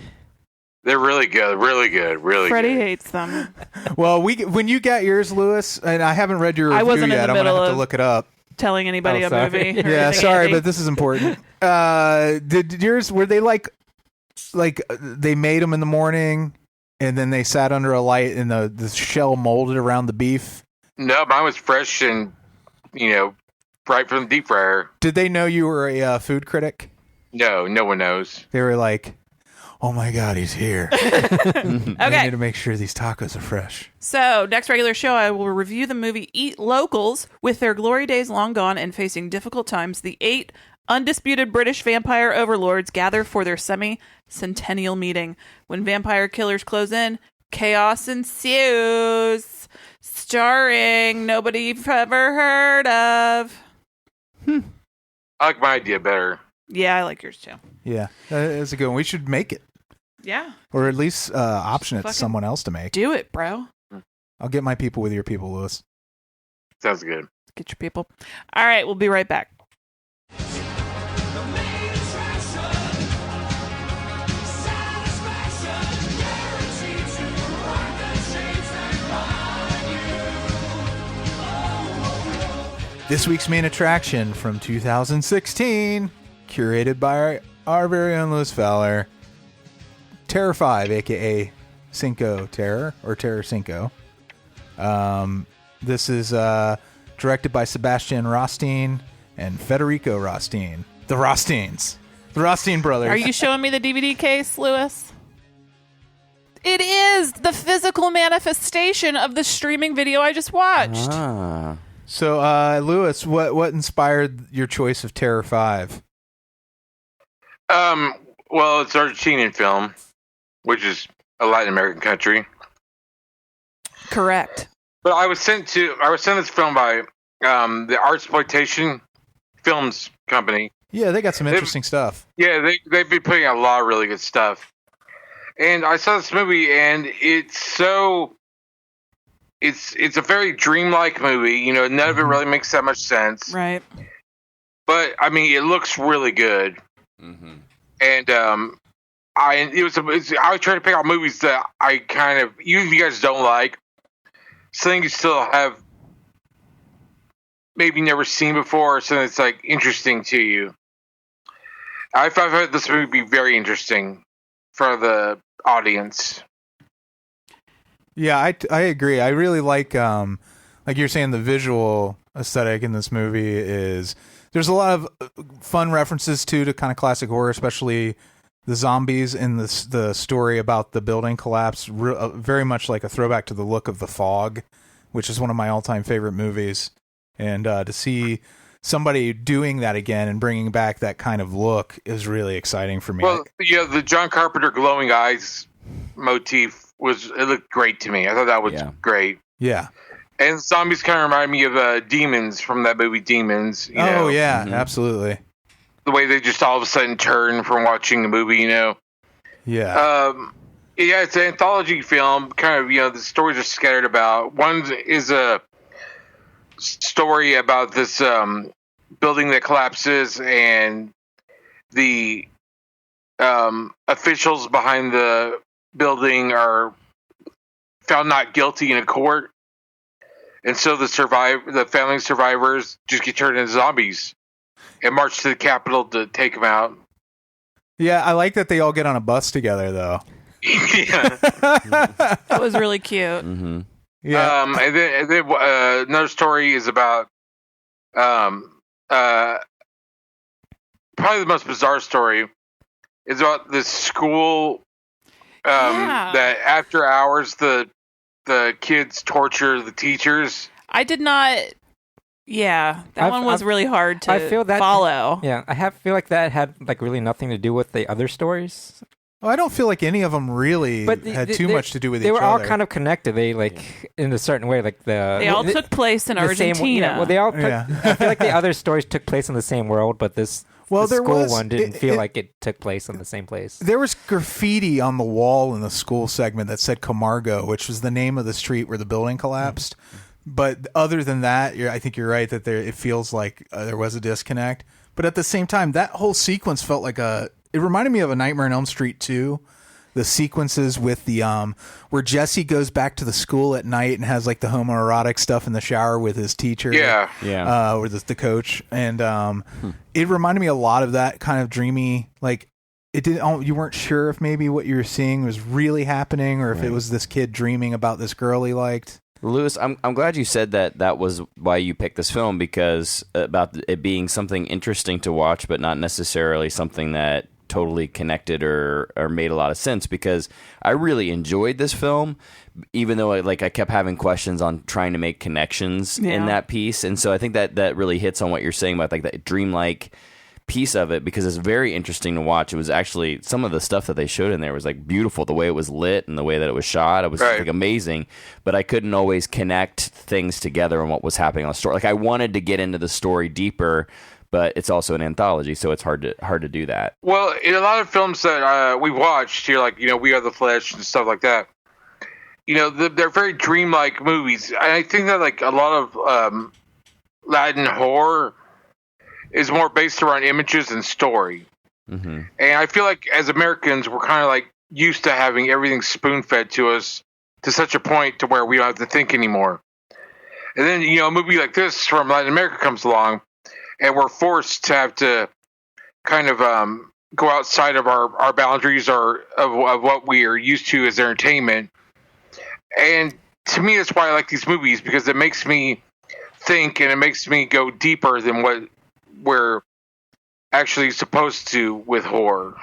They're really good, really good, really Freddie good. hates them. Well, when you got yours, Lewis, and I haven't read your I review wasn't in yet. the I'm gonna middle have to of- look it up. Telling anybody Oh, a sorry. movie. or Yeah, anything, sorry, Andy. but this is important. Did yours? Were they like they made them in the morning, and then they sat under a light, and the shell molded around the beef? No, mine was fresh and right from the deep fryer. Did they know you were a food critic? No, no one knows. They were like, "Oh my God, he's here! I Okay. need to make sure these tacos are fresh." So, next regular show, I will review the movie Eat Locals. With their glory days long gone and facing difficult times, the 8 undisputed British vampire overlords gather for their semi-centennial meeting. When vampire killers close in, chaos ensues. Starring nobody you've ever heard of. I like my idea better. Yeah, I like yours too. Yeah, that's a good one. We should make it. Yeah. Or at least option it to someone else to make. Do it, bro. I'll get my people with your people, Louis. Sounds good. Get your people. All right, we'll be right back. This week's main attraction from 2016, curated by our very own Louis Fowler, Terror 5, a.k.a. Cinco Terror, or Terror Cinco. This is directed by Sebastian Rothstein and Federico Rothstein. The Rothsteins. The Rothstein brothers. Are you showing me the DVD case, Louis? It is the physical manifestation of the streaming video I just watched. Ah. So, Louis, what inspired your choice of Terror 5? Well, it's an Argentinian film, which is a Latin American country. Correct. But I was sent this film by the Artsploitation Films Company. Yeah, they got some interesting stuff. Yeah, they've been putting out a lot of really good stuff. And I saw this movie, and it's a very dreamlike movie. You know, none of it really makes that much sense. Right. But I mean, it looks really good. Mm-hmm. And I was trying to pick out movies that I kind of, even if you guys don't like, something you still have maybe never seen before, or something that's like interesting to you. I found this movie be very interesting for the audience. Yeah, I agree. I really like you're saying, the visual aesthetic in this movie is, there's a lot of fun references to kind of classic horror, especially the zombies in the story about the building collapse. Very much like a throwback to the look of The Fog, which is one of my all-time favorite movies. And to see somebody doing that again and bringing back that kind of look is really exciting for me. Well, yeah, the John Carpenter glowing eyes motif it looked great to me. I thought that was great. Yeah. And zombies kind of remind me of Demons from that movie Demons. You know? Yeah, absolutely. The way they just all of a sudden turn from watching the movie, you know? Yeah. Yeah, it's an anthology film. Kind of, you know, the stories are scattered about. One is a story about this building that collapses, and the officials behind the building are found not guilty in a court, and so the family survivors just get turned into zombies and march to the Capitol to take them out. Yeah, I like that they all get on a bus together, though. Yeah, that was really cute. Mm-hmm. Yeah, and then another story is about probably the most bizarre story is about this school. That after hours the kids torture the teachers. I did not. Yeah, that one was really hard to follow. Yeah, I feel like that had like really nothing to do with the other stories. Well, I don't feel like any of them really had too much to do with each other. They were all kind of connected. They in a certain way, like they all took place in Argentina. Well, they all. I feel like the other stories took place in the same world, but the school one didn't feel like it took place in the same place. There was graffiti on the wall in the school segment that said Camargo, which was the name of the street where the building collapsed. Mm-hmm. But other than that, I think you're right that it feels like there was a disconnect. But at the same time, that whole sequence felt like it reminded me of A Nightmare on Elm Street 2. The sequences with the where Jesse goes back to the school at night and has like the homoerotic stuff in the shower with his teacher, or the coach, and it reminded me a lot of that kind of dreamy, like it didn't. You weren't sure if maybe what you were seeing was really happening or if it was this kid dreaming about this girl he liked. Louis, I'm glad you said that was why you picked this film, because about it being something interesting to watch, but not necessarily something that totally connected or made a lot of sense, because I really enjoyed this film, even though I kept having questions on trying to make connections in that piece. And so I think that really hits on what you're saying about like that dreamlike piece of it, because it's very interesting to watch. It was actually, some of the stuff that they showed in there was like beautiful, the way it was lit and the way that it was shot. It was like amazing, but I couldn't always connect things together and what was happening on the story. Like I wanted to get into the story deeper, but it's also an anthology, so it's hard to do that. Well, in a lot of films that we watched here, like, We Are the Flesh and stuff like that, they're very dreamlike movies. And I think that, like, a lot of Latin horror is more based around images and story. Mm-hmm. And I feel like as Americans, we're kind of like used to having everything spoon-fed to us to such a point to where we don't have to think anymore. And then, a movie like this from Latin America comes along, and we're forced to have to kind of go outside of our boundaries or of what we are used to as entertainment. And to me, that's why I like these movies, because it makes me think and it makes me go deeper than what we're actually supposed to with horror.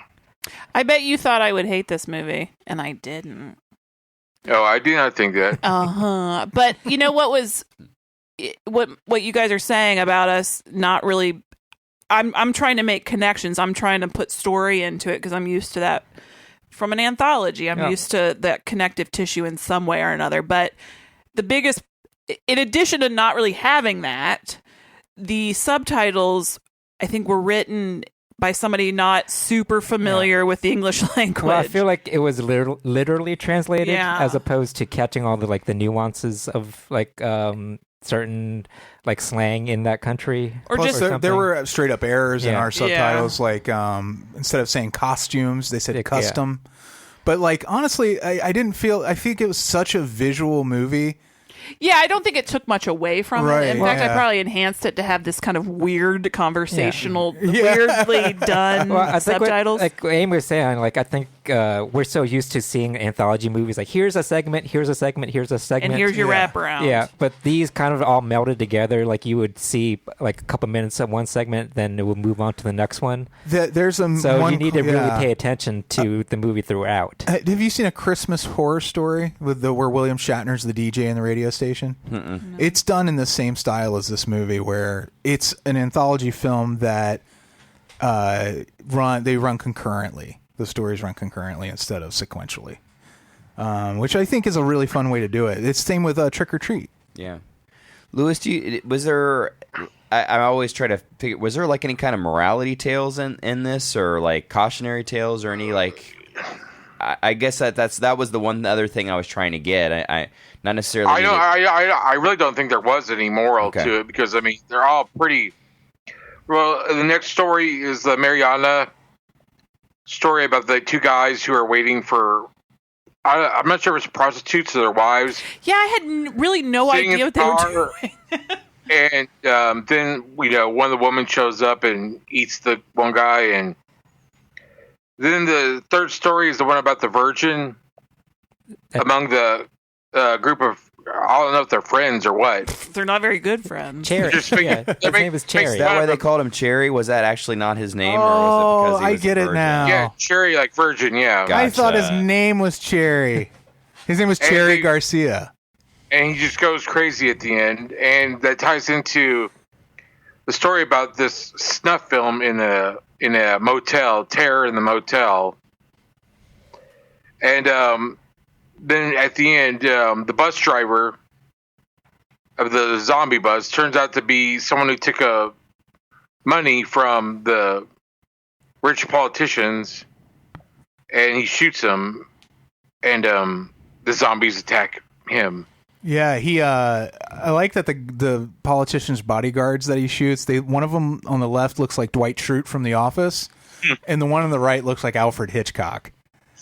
I bet you thought I would hate this movie, and I didn't. Oh, I did not think that. But you know what you guys are saying about us not really. I'm trying to make connections. I'm trying to put story into it because I'm used to that from an anthology. I'm used to that connective tissue in some way or another. But the biggest, in addition to not really having that, the subtitles, I think, were written by somebody not super familiar with the English language. Well, I feel like it was literally translated as opposed to catching all the nuances of certain slang in that country. Or plus, there were straight up errors in our subtitles. Like instead of saying costumes, they said custom. Yeah. But honestly, I didn't feel. I think it was such a visual movie. Yeah, I don't think it took much away from it. In fact, I probably enhanced it to have this kind of weird conversational, weirdly done subtitles. Like Amy was saying, I think we're so used to seeing anthology movies. Like, here's a segment, here's a segment, here's a segment. And here's your wraparound. Yeah, but these kind of all melded together. Like, you would see a couple minutes of one segment, then it would move on to the next one. There's you need to really pay attention to the movie throughout. Have you seen A Christmas Horror Story with where William Shatner's the DJ in the radio station? No. It's done in the same style as this movie, where it's an anthology film that run concurrently. The stories run concurrently instead of sequentially, which I think is a really fun way to do it. It's the same with Trick or Treat. Yeah, Louis, was there? I always try to figure. Was there any kind of morality tales in this, or cautionary tales, or any I guess that was the one other thing I was trying to get. I not necessarily. I really don't think there was any moral to it, because they're all pretty. Well, the next story is the Mariana story about the two guys who are waiting for. I'm not sure if it's prostitutes or their wives. Yeah, I had really no idea what they were doing. And then one of the women shows up and eats the one guy, and then the third story is the one about the virgin among the group of, I don't know if they're friends or what. They're not very good friends. Cherry. His name was Cherry. Is that why they called him Cherry? Was that actually not his name? Or was it because he was I get it now. Yeah, Cherry, like virgin, yeah. Gotcha. I thought his name was Cherry. His name was Cherry Garcia. And he just goes crazy at the end. And that ties into the story about this snuff film in a motel, Terror in the Motel. And then at the end, the bus driver of the zombie bus turns out to be someone who took money from the rich politicians, and he shoots them, and the zombies attack him. Yeah, I like that the politician's bodyguards that he shoots, one of them on the left looks like Dwight Schrute from The Office, and the one on the right looks like Alfred Hitchcock.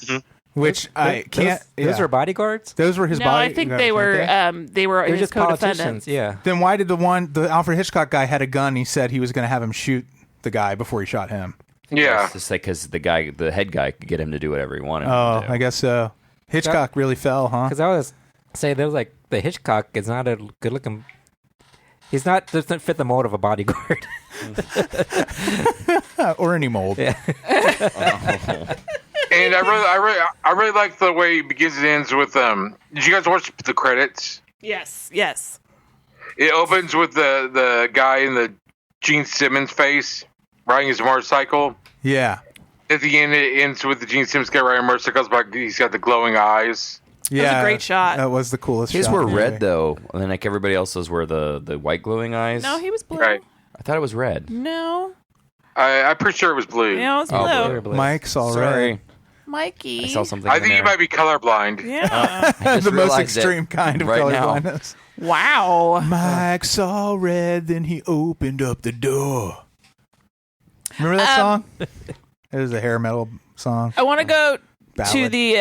Mm-hmm. Which I can't. Those were bodyguards. Those were his bodyguards. I think they were. They were his just co-defendants. Yeah. Then why did the Alfred Hitchcock guy had a gun? And he said he was going to have him shoot the guy before he shot him. Yeah, it's just because the head guy could get him to do whatever he wanted. Oh, I guess so. Hitchcock really fell, huh? Because I was say there was the Hitchcock is not a good looking. He's not doesn't fit the mold of a bodyguard. Or any mold. Yeah. And I really like the way it begins and ends with Did you guys watch the credits? Yes. It opens with the guy in the Gene Simmons face riding his motorcycle. Yeah. At the end, it ends with the Gene Simmons guy riding a motorcycle, but he's got the glowing eyes. Yeah, that was a great shot. That was the coolest His shot. were red, though, and then everybody else's were the white glowing eyes. No, he was blue. Right. I thought it was red. No. I'm pretty sure it was blue. Yeah, it was blue. Mike's all Sorry. right. Mikey. I saw something. I think you might be colorblind. Yeah. The most extreme kind of right colorblindness. Wow. Mike saw red, then he opened up the door. Remember that song? It was a hair metal song. I want to go Ballad. to the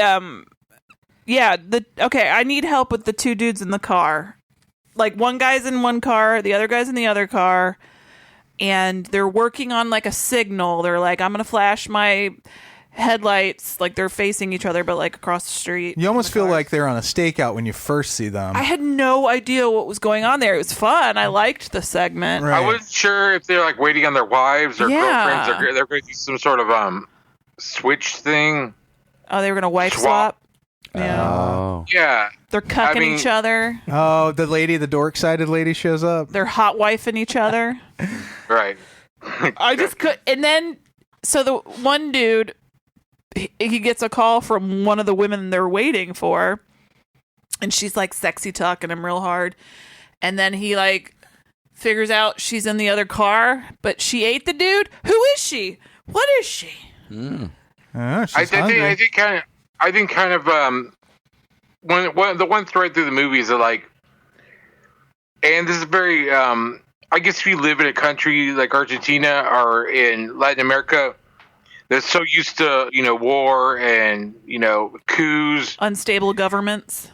I need help with the two dudes in the car. Like one guy's in one car, the other guy's in the other car, and they're working on like a signal. They're like, I'm going to flash my headlights, like they're facing each other but like across the street. You almost feel like they're on a stakeout when you first see them. I had no idea what was going on there. It was fun. I liked the segment. Right. I wasn't sure if they're like waiting on their wives or Yeah. girlfriends, or they're going to do some sort of switch thing. Oh, they were gonna wife swap. Yeah, Oh. Yeah, they're cucking each other. Oh, the dork-sided lady shows up. They're hot wifing each other. right. I just could. And then, so the one dude, he gets a call from one of the women they're waiting for, and she's like sexy talking him real hard, and then he like figures out she's in the other car, but she ate the dude. Who is she? What is she? Oh, she's I think kind of the one thread through the movie is that like, and this is very I guess if you live in a country like Argentina or in Latin America that's so used to war and coups, Unstable governments,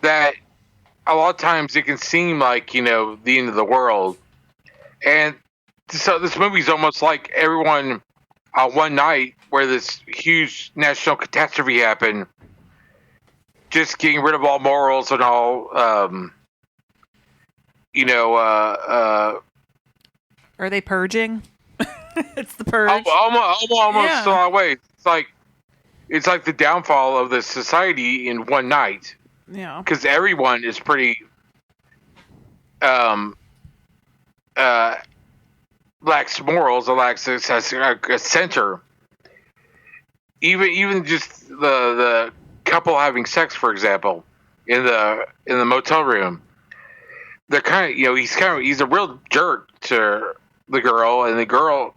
that a lot of times it can seem like the end of the world, and so this movie's almost like everyone one night where this huge national catastrophe happened, just getting rid of all morals and all, are they purging? It's the purge. Almost a lot of ways. It's like the downfall of the society in one night. Yeah, because everyone is pretty lacks morals, or lacks a center. Even just the couple having sex, for example, in the motel room, they're kind of he's a real jerk to the girl, and the girl,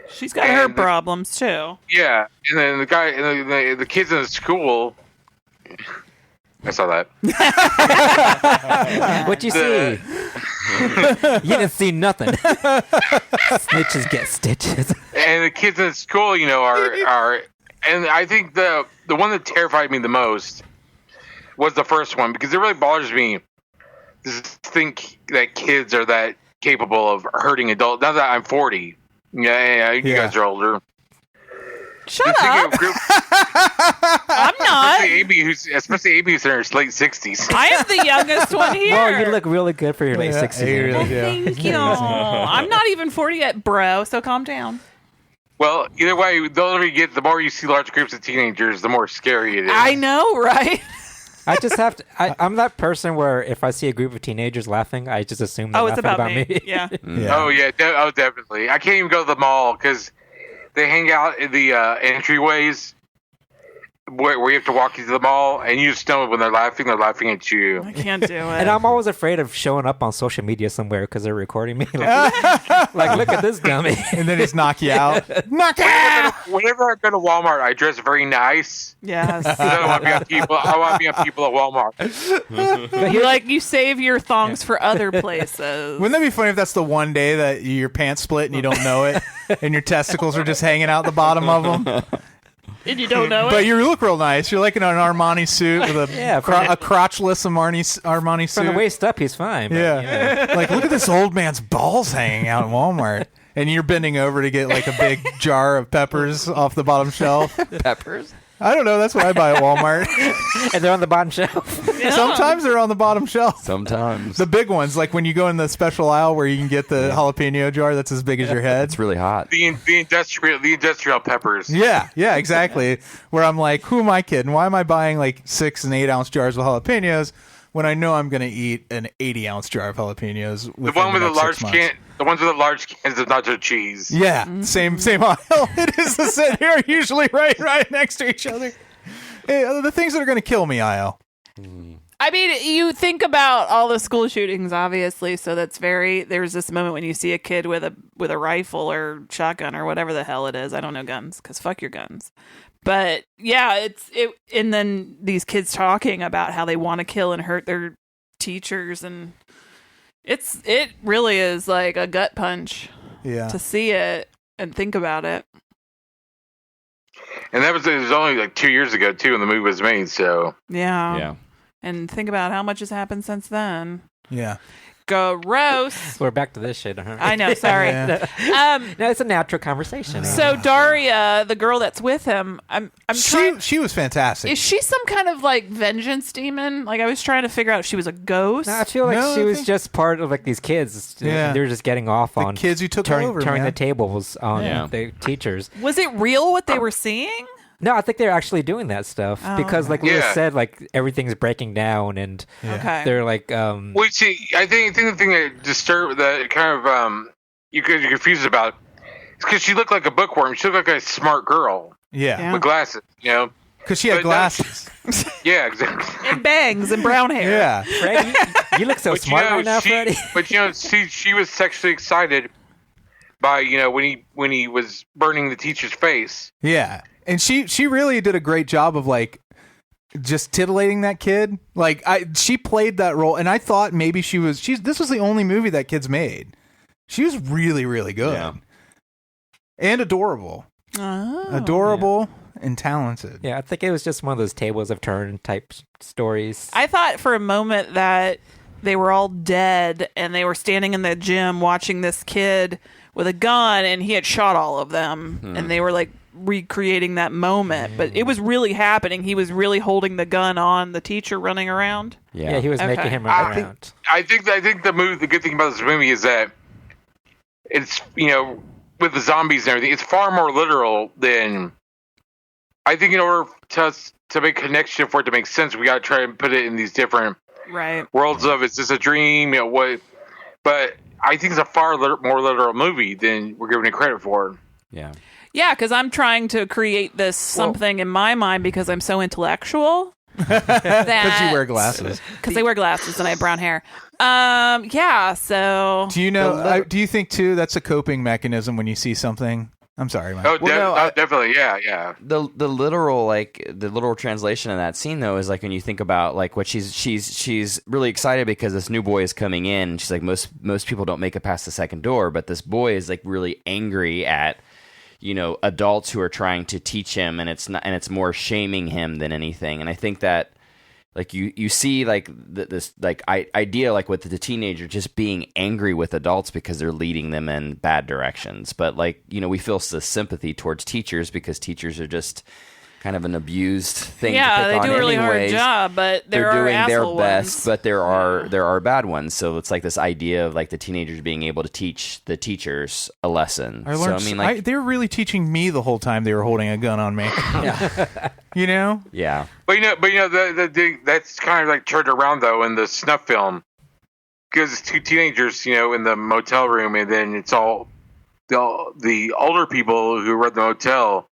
she's got her problems too. Yeah, and then the guy and the kids in the school. I saw that. What'd you see? You didn't see nothing. Snitches get stitches. And the kids in school, are, and I think the one that terrified me the most was the first one, because it really bothers me to think that kids are that capable of hurting adults. Now that I'm 40, yeah, you guys are older. Shut up! I'm not. Especially Amy, who's in her late 60s. I am the youngest one here. Well, you look really good for your late 60s. Really do. Thank you. I'm not even 40 yet, bro, so calm down. Well, either way, the older you get, the more you see large groups of teenagers, the more scary it is. I know, right? I just have to. I'm that person where if I see a group of teenagers laughing, I just assume they're it's laughing about me. Yeah. Oh, yeah. Definitely. I can't even go to the mall because they hang out in the entryways where you have to walk into the mall, and you just know when they're laughing at you. I can't do it. And I'm always afraid of showing up on social media somewhere because they're recording me. Like, look at this dummy. And then just knock you out. Knock out! Whenever I go to Walmart, I dress very nice. Yes. I want to be on people at Walmart. You save your thongs for other places. Wouldn't that be funny if that's the one day that your pants split and you don't know it, and your testicles are just hanging out the bottom of them? And you don't know it? But you look real nice. You're like in an Armani suit with a crotchless Armani suit. From the waist up, he's fine. Yeah. Like, look at this old man's balls hanging out in Walmart. And you're bending over to get like a big jar of peppers off the bottom shelf. Peppers? I don't know. That's what I buy at Walmart. And they're on the bottom shelf. Yeah. Sometimes they're on the bottom shelf. Sometimes. The big ones, like when you go in the special aisle where you can get the jalapeno jar that's as big as your head. It's really hot. The industrial peppers. Yeah, exactly. Where I'm like, who am I kidding? Why am I buying like 6 and 8 ounce jars of jalapenos when I know I'm going to eat an 80 ounce jar of jalapenos? The one with the large can. The ones with the large cans of nacho cheese. Yeah, same aisle. It is the same. They're usually right next to each other. Hey, the things that are going to kill me aisle. I mean, you think about all the school shootings, obviously. So there's this moment when you see a kid with a rifle or shotgun or whatever the hell it is. I don't know guns because fuck your guns. But yeah, and then these kids talking about how they want to kill and hurt their teachers, and it really is like a gut punch. Yeah. To see it and think about it. And it was only like 2 years ago too when the movie was made. So yeah. And think about how much has happened since then. Yeah. Gross. We're back to this shit. Huh? I know. Sorry. No, it's a natural conversation. So Daria, the girl that's with him, She was fantastic. Is she some kind of like vengeance demon? Like I was trying to figure out if she was a ghost. No, I feel like she was just part of like these kids. Yeah. They're just getting off on kids who took over, turning man. the tables on the teachers. Was it real what they were seeing? No, I think they're actually doing that stuff because, like Louis said, like everything's breaking down, and they're like. Well, see, I think the thing that kind of you're confused about is because she looked like a bookworm. She looked like a smart girl. Yeah. With glasses, because she had glasses. Yeah, exactly. And bangs and brown hair. Yeah. Freddy, you look so smart right now, Freddy. But she was sexually excited by when he was burning the teacher's face. Yeah. And she really did a great job of like just titillating that kid. Like she played that role, and I thought maybe this was the only movie that kid's made. She was really, really good. And adorable. Adorable and talented. Yeah, I think it was just one of those tables of turn type stories. I thought for a moment that they were all dead and they were standing in the gym watching this kid with a gun and he had shot all of them and they were like recreating that moment, but it was really happening. He was really holding the gun on the teacher running around. Yeah, he was making him run around. I think the good thing about this movie is that it's with the zombies and everything, it's far more literal than I think. In order to make a connection for it to make sense, we got to try and put it in these different worlds of is this a dream? What? But I think it's a far more literal movie than we're giving it credit for. Yeah. Yeah, because I'm trying to create this something in my mind because I'm so intellectual. Because you wear glasses. Because I wear glasses and I have brown hair. Yeah, so... Do you know, do you think, too, that's a coping mechanism when you see something? I'm sorry, Mike. Oh, definitely, yeah. The literal translation of that scene though is like when you think about like what she's really excited because this new boy is coming in. And she's like most people don't make it past the second door, but this boy is like really angry at adults who are trying to teach him, and it's more shaming him than anything. And I think that like you see like this like idea like with the teenager just being angry with adults because they're leading them in bad directions, but like we feel the sympathy towards teachers because teachers are just kind of an abused thing to pick on they do a really anyways. hard job, but they're doing their best, ones. but there are bad ones. So it's like this idea of like the teenagers being able to teach the teachers a lesson. They were really teaching me the whole time they were holding a gun on me. Yeah. Yeah. But that's kind of like turned around though in the snuff film because it's two teenagers, in the motel room, and then it's all the older people who run the motel.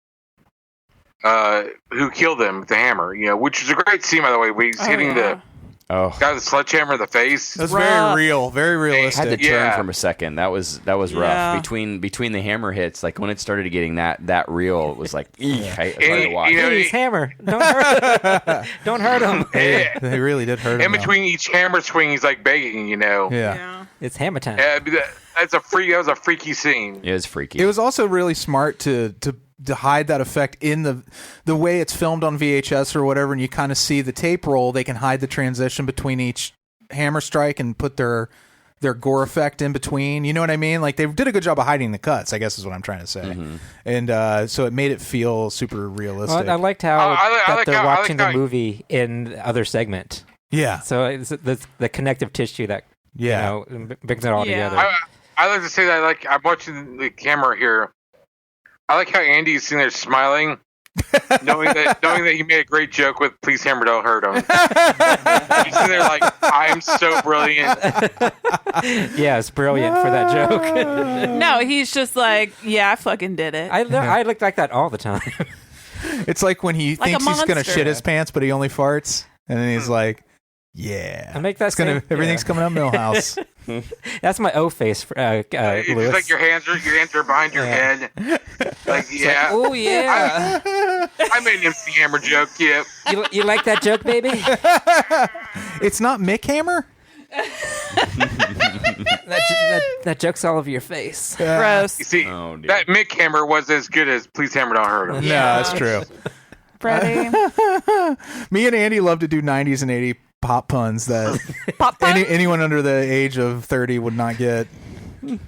Who killed him with the hammer, which is a great scene, by the way, when he's hitting the guy with the sledgehammer in the face. That's very real, very realistic. I had to turn from a second. That was rough. Between the hammer hits, like when it started getting that real, it was like, I wanted to watch. Please, hammer. Don't hurt him. They really did hurt him. In between each hammer swing, he's like begging, Yeah. It's hammer time. That was a freaky scene. It was freaky. It was also really smart to hide that effect in the way it's filmed on VHS or whatever, and you kind of see the tape roll. They can hide the transition between each hammer strike and put their gore effect in between. You know what I mean? Like they did a good job of hiding the cuts, I guess is what I'm trying to say. Mm-hmm. And so it made it feel super realistic. Well, I liked how they're watching the movie in the other segment. Yeah. So it's the connective tissue that brings it all together. I like to say that I'm watching the camera here. I like how Andy's sitting there smiling, knowing that he made a great joke with "Please hammer, don't hurt him." He's sitting there like, "I'm so brilliant." Yeah, it's brilliant for that joke. No, he's just like, "Yeah, I fucking did it." I look like that all the time. It's like when he thinks he's gonna shit his pants, but he only farts, and then he's like, I make that everything's coming up Millhouse. That's my O face, it's Louis. like your hands are behind your head. Like, yeah. Oh yeah. I made an MC Hammer joke. Yeah. You like that joke, baby? It's not Mick Hammer. that joke's all over your face. Gross. You see, that Mick Hammer was as good as Please Hammer Don't Hurt Him. Yeah, that's true. Freddie. Me and Andy love to do 90s and 80s pop puns that anyone under the age of 30 would not get.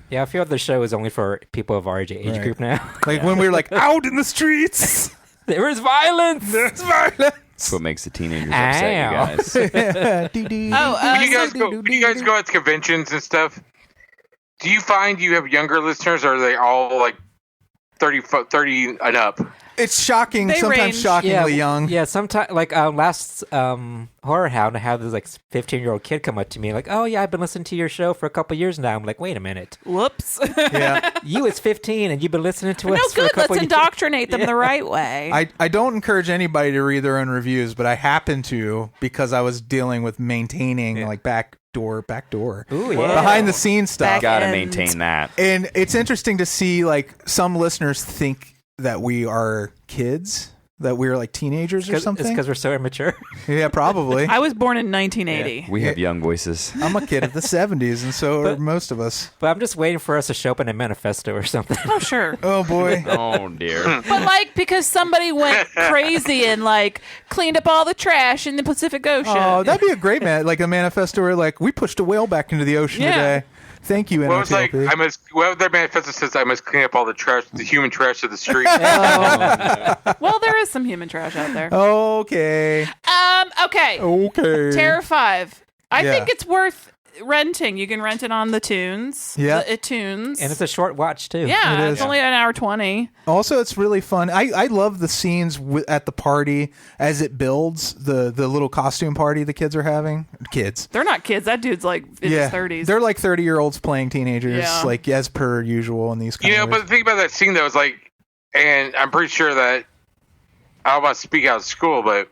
Yeah, I feel like the show is only for people of our age group now. Like when we were like out in the streets, there is violence. There's violence. That's what makes the teenagers upset, you guys. When you guys go out to conventions and stuff, do you find you have younger listeners, or are they all like 30 and up? It's shocking. They sometimes range. shockingly young. Yeah, sometimes like last Horror Hound, I had this like 15-year-old kid come up to me like, "Oh yeah, I've been listening to your show for a couple years now." I'm like, "Wait a minute, Whoops. Yeah, you was 15 and you've been listening to us No, for a good. couple Let's years." indoctrinate them the right way. I don't encourage anybody to read their own reviews, but I happen to because I was dealing with maintaining like backdoor Ooh, yeah. behind the scenes stuff. Gotta maintain that. And it's interesting to see like some listeners think that we are kids, that we're like teenagers or something. It's because we're so immature. Yeah, probably. I was born in 1980. We have young voices. I'm a kid of the 70s, and so are most of us. But I'm just waiting for us to show up in a manifesto or something. Oh, sure. Oh, boy. Oh, dear. But like because somebody went crazy and like cleaned up all the trash in the Pacific Ocean. Oh, that'd be a great like a manifesto where like, we pushed a whale back into the ocean today. Thank you, Well, it's like NOTLP. their manifesto says I must clean up all the trash, the human trash of the street. Well, there is some human trash out there. Okay. Okay. Terror 5. I Yeah. think it's worth renting. You can rent it on the Tunes. Yeah. The Tunes. And it's a short watch too. Yeah, It it's is. only an hour 20. Also, it's really fun. I love the scenes at the party as it builds, the little costume party the kids are having. Kids. They're not kids. That dude's like in his 30s. They're like 30-year-olds playing teenagers, Yeah. like as per usual in these kind You know, of but the thing about that scene though is like, and I'm pretty sure that I don't want to speak out of school, but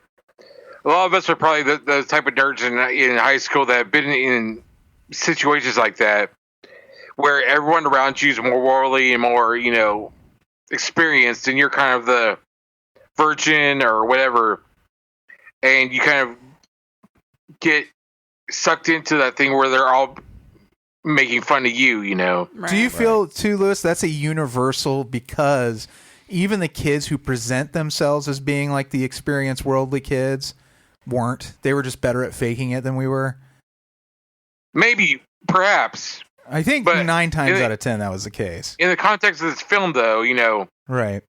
a lot of us are probably the type of nerds in high school that have been in situations like that, where everyone around you is more worldly and more, experienced, and you're kind of the virgin or whatever, and you kind of get sucked into that thing where they're all making fun of you, Right. Do you feel too, Louis, that's a universal, because even the kids who present themselves as being like the experienced worldly kids weren't. They were just better at faking it than we were. Maybe, perhaps. I think But 9 times out of 10 that was the case. In the context of this film, though, Right.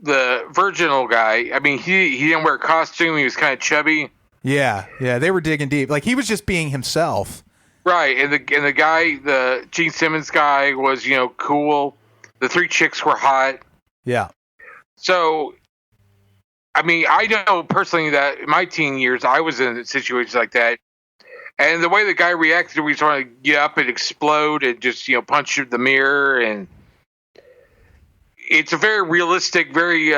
the virginal guy, I mean, he didn't wear a costume. He was kind of chubby. Yeah, they were digging deep. Like he was just being himself. Right, and the guy, the Gene Simmons guy, was cool. The 3 chicks were hot. Yeah. So, I mean, I know personally that in my teen years I was in situations like that, and the way the guy reacted, we just want to get up and explode and just punch the mirror, and it's a very realistic, very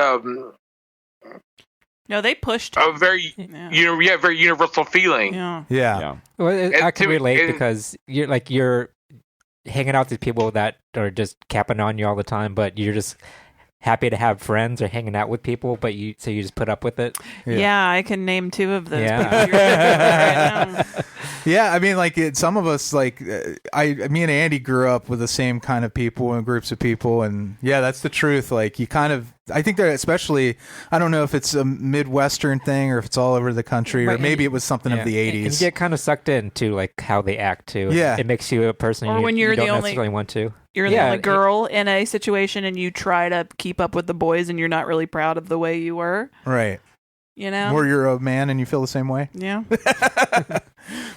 No, they pushed. a very very universal feeling. Yeah. Well, I can to- relate and- because you're hanging out with people that are just capping on you all the time, but you're just happy to have friends or hanging out with people, but you just put up with it. Yeah, I can name 2 of those Yeah. people you're thinking of right now. Yeah, I mean, like some of us, like me and Andy grew up with the same kind of people and groups of people, and yeah, that's the truth. Like you kind of, I think that especially, I don't know if it's a Midwestern thing or if it's all over the country, or Right, maybe it was something of the And you 80s. get kind of sucked into like how they act too. Yeah. It makes you a person Or when you're you don't the only- necessarily want to. You're the only girl in a situation and you try to keep up with the boys and you're not really proud of the way you were. Right. Or you're a man and you feel the same way. Yeah.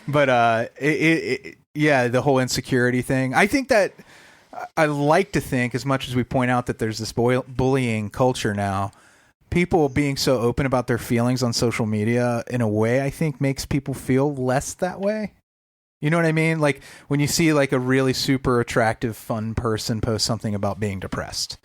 But the whole insecurity thing. I think that I like to think, as much as we point out that there's this bullying culture now, people being so open about their feelings on social media in a way I think makes people feel less that way. You know what I mean? Like when you see like a really super attractive, fun person post something about being depressed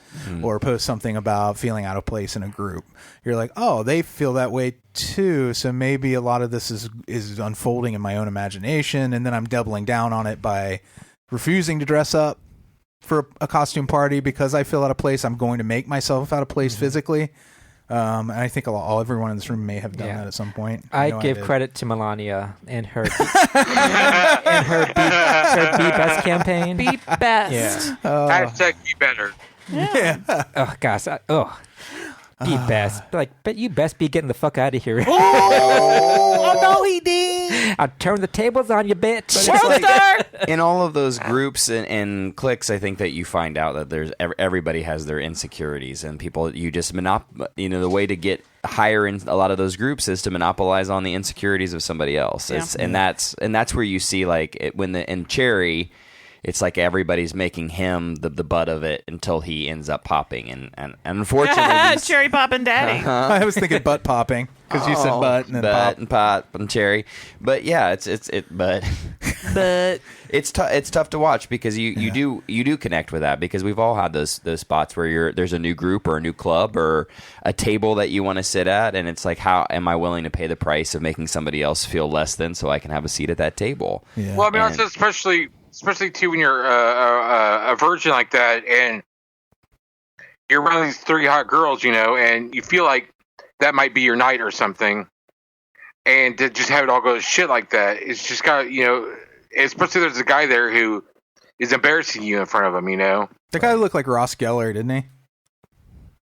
or post something about feeling out of place in a group, you're like, oh, they feel that way too. So maybe a lot of this is unfolding in my own imagination. And then I'm doubling down on it by refusing to dress up for a costume party because I feel out of place. I'm going to make myself out of place physically. And I think everyone in this room may have done that at some point. I give credit to Melania and her and her Be Best campaign. Be best. Yeah. Hashtag be better. Yeah. Oh gosh. Be best. But you best be getting the fuck out of here. Oh no, he did. I'll turn the tables on you, bitch. World star. In all of those groups and cliques, I think that you find out that there's everybody has their insecurities, and people you just the way to get higher in a lot of those groups is to monopolize on the insecurities of somebody else. Yeah. And that's where you see like in Cherry, it's like everybody's making him the butt of it until he ends up popping, and unfortunately, cherry popping daddy. I was thinking butt popping because you said butt and then butt pop. and pop and cherry. But yeah, but it's tough to watch because you do connect with that because we've all had those spots where there's a new group or a new club or a table that you want to sit at, and it's like, how am I willing to pay the price of making somebody else feel less than so I can have a seat at that table? Yeah. Well, I mean, also especially too when you're a virgin like that, and you're around these three hot girls, and you feel like that might be your night or something, and to just have it all go to shit like that, it's just got especially there's a guy there who is embarrassing you in front of him, That guy looked like Ross Geller, didn't he?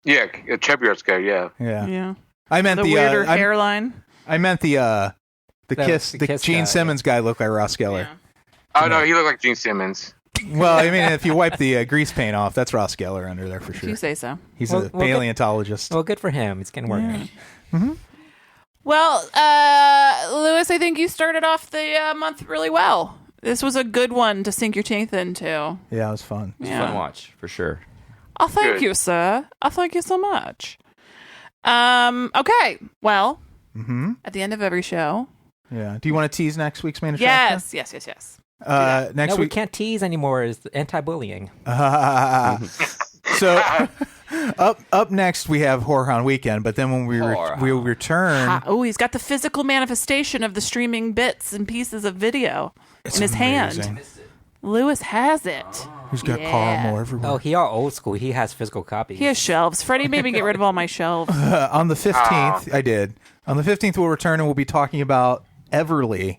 Yeah, a chubby Ross guy, yeah. Yeah. I meant the weirder hairline. I meant the Kiss Gene guy, Simmons guy looked like Ross Geller. Yeah. Oh, no, he looked like Gene Simmons. Well, I mean, if you wipe the grease paint off, that's Ross Geller under there for If sure. you say so. He's a paleontologist. Well, good for him. He's getting work. Mm-hmm. Well, Louis, I think you started off the month really well. This was a good one to sink your teeth into. Yeah, it was fun. It's a fun watch for sure. Oh, thank you, sir. Oh, thank you so much. Okay. Well, at the end of every show. Yeah. Do you want to tease next week's main attraction? Yes. Next we week. can't tease anymore. It's anti-bullying. So up next we have Horror Weekend, but then when we return, he's got the physical manifestation of the streaming bits and pieces of video in his hand. Louis has it. He's got caramel everywhere. Oh, he all old school. He has physical copies. He has shelves. Freddie made me get rid of all my shelves. On the 15th, I did. On the 15th, we'll return and we'll be talking about Everly.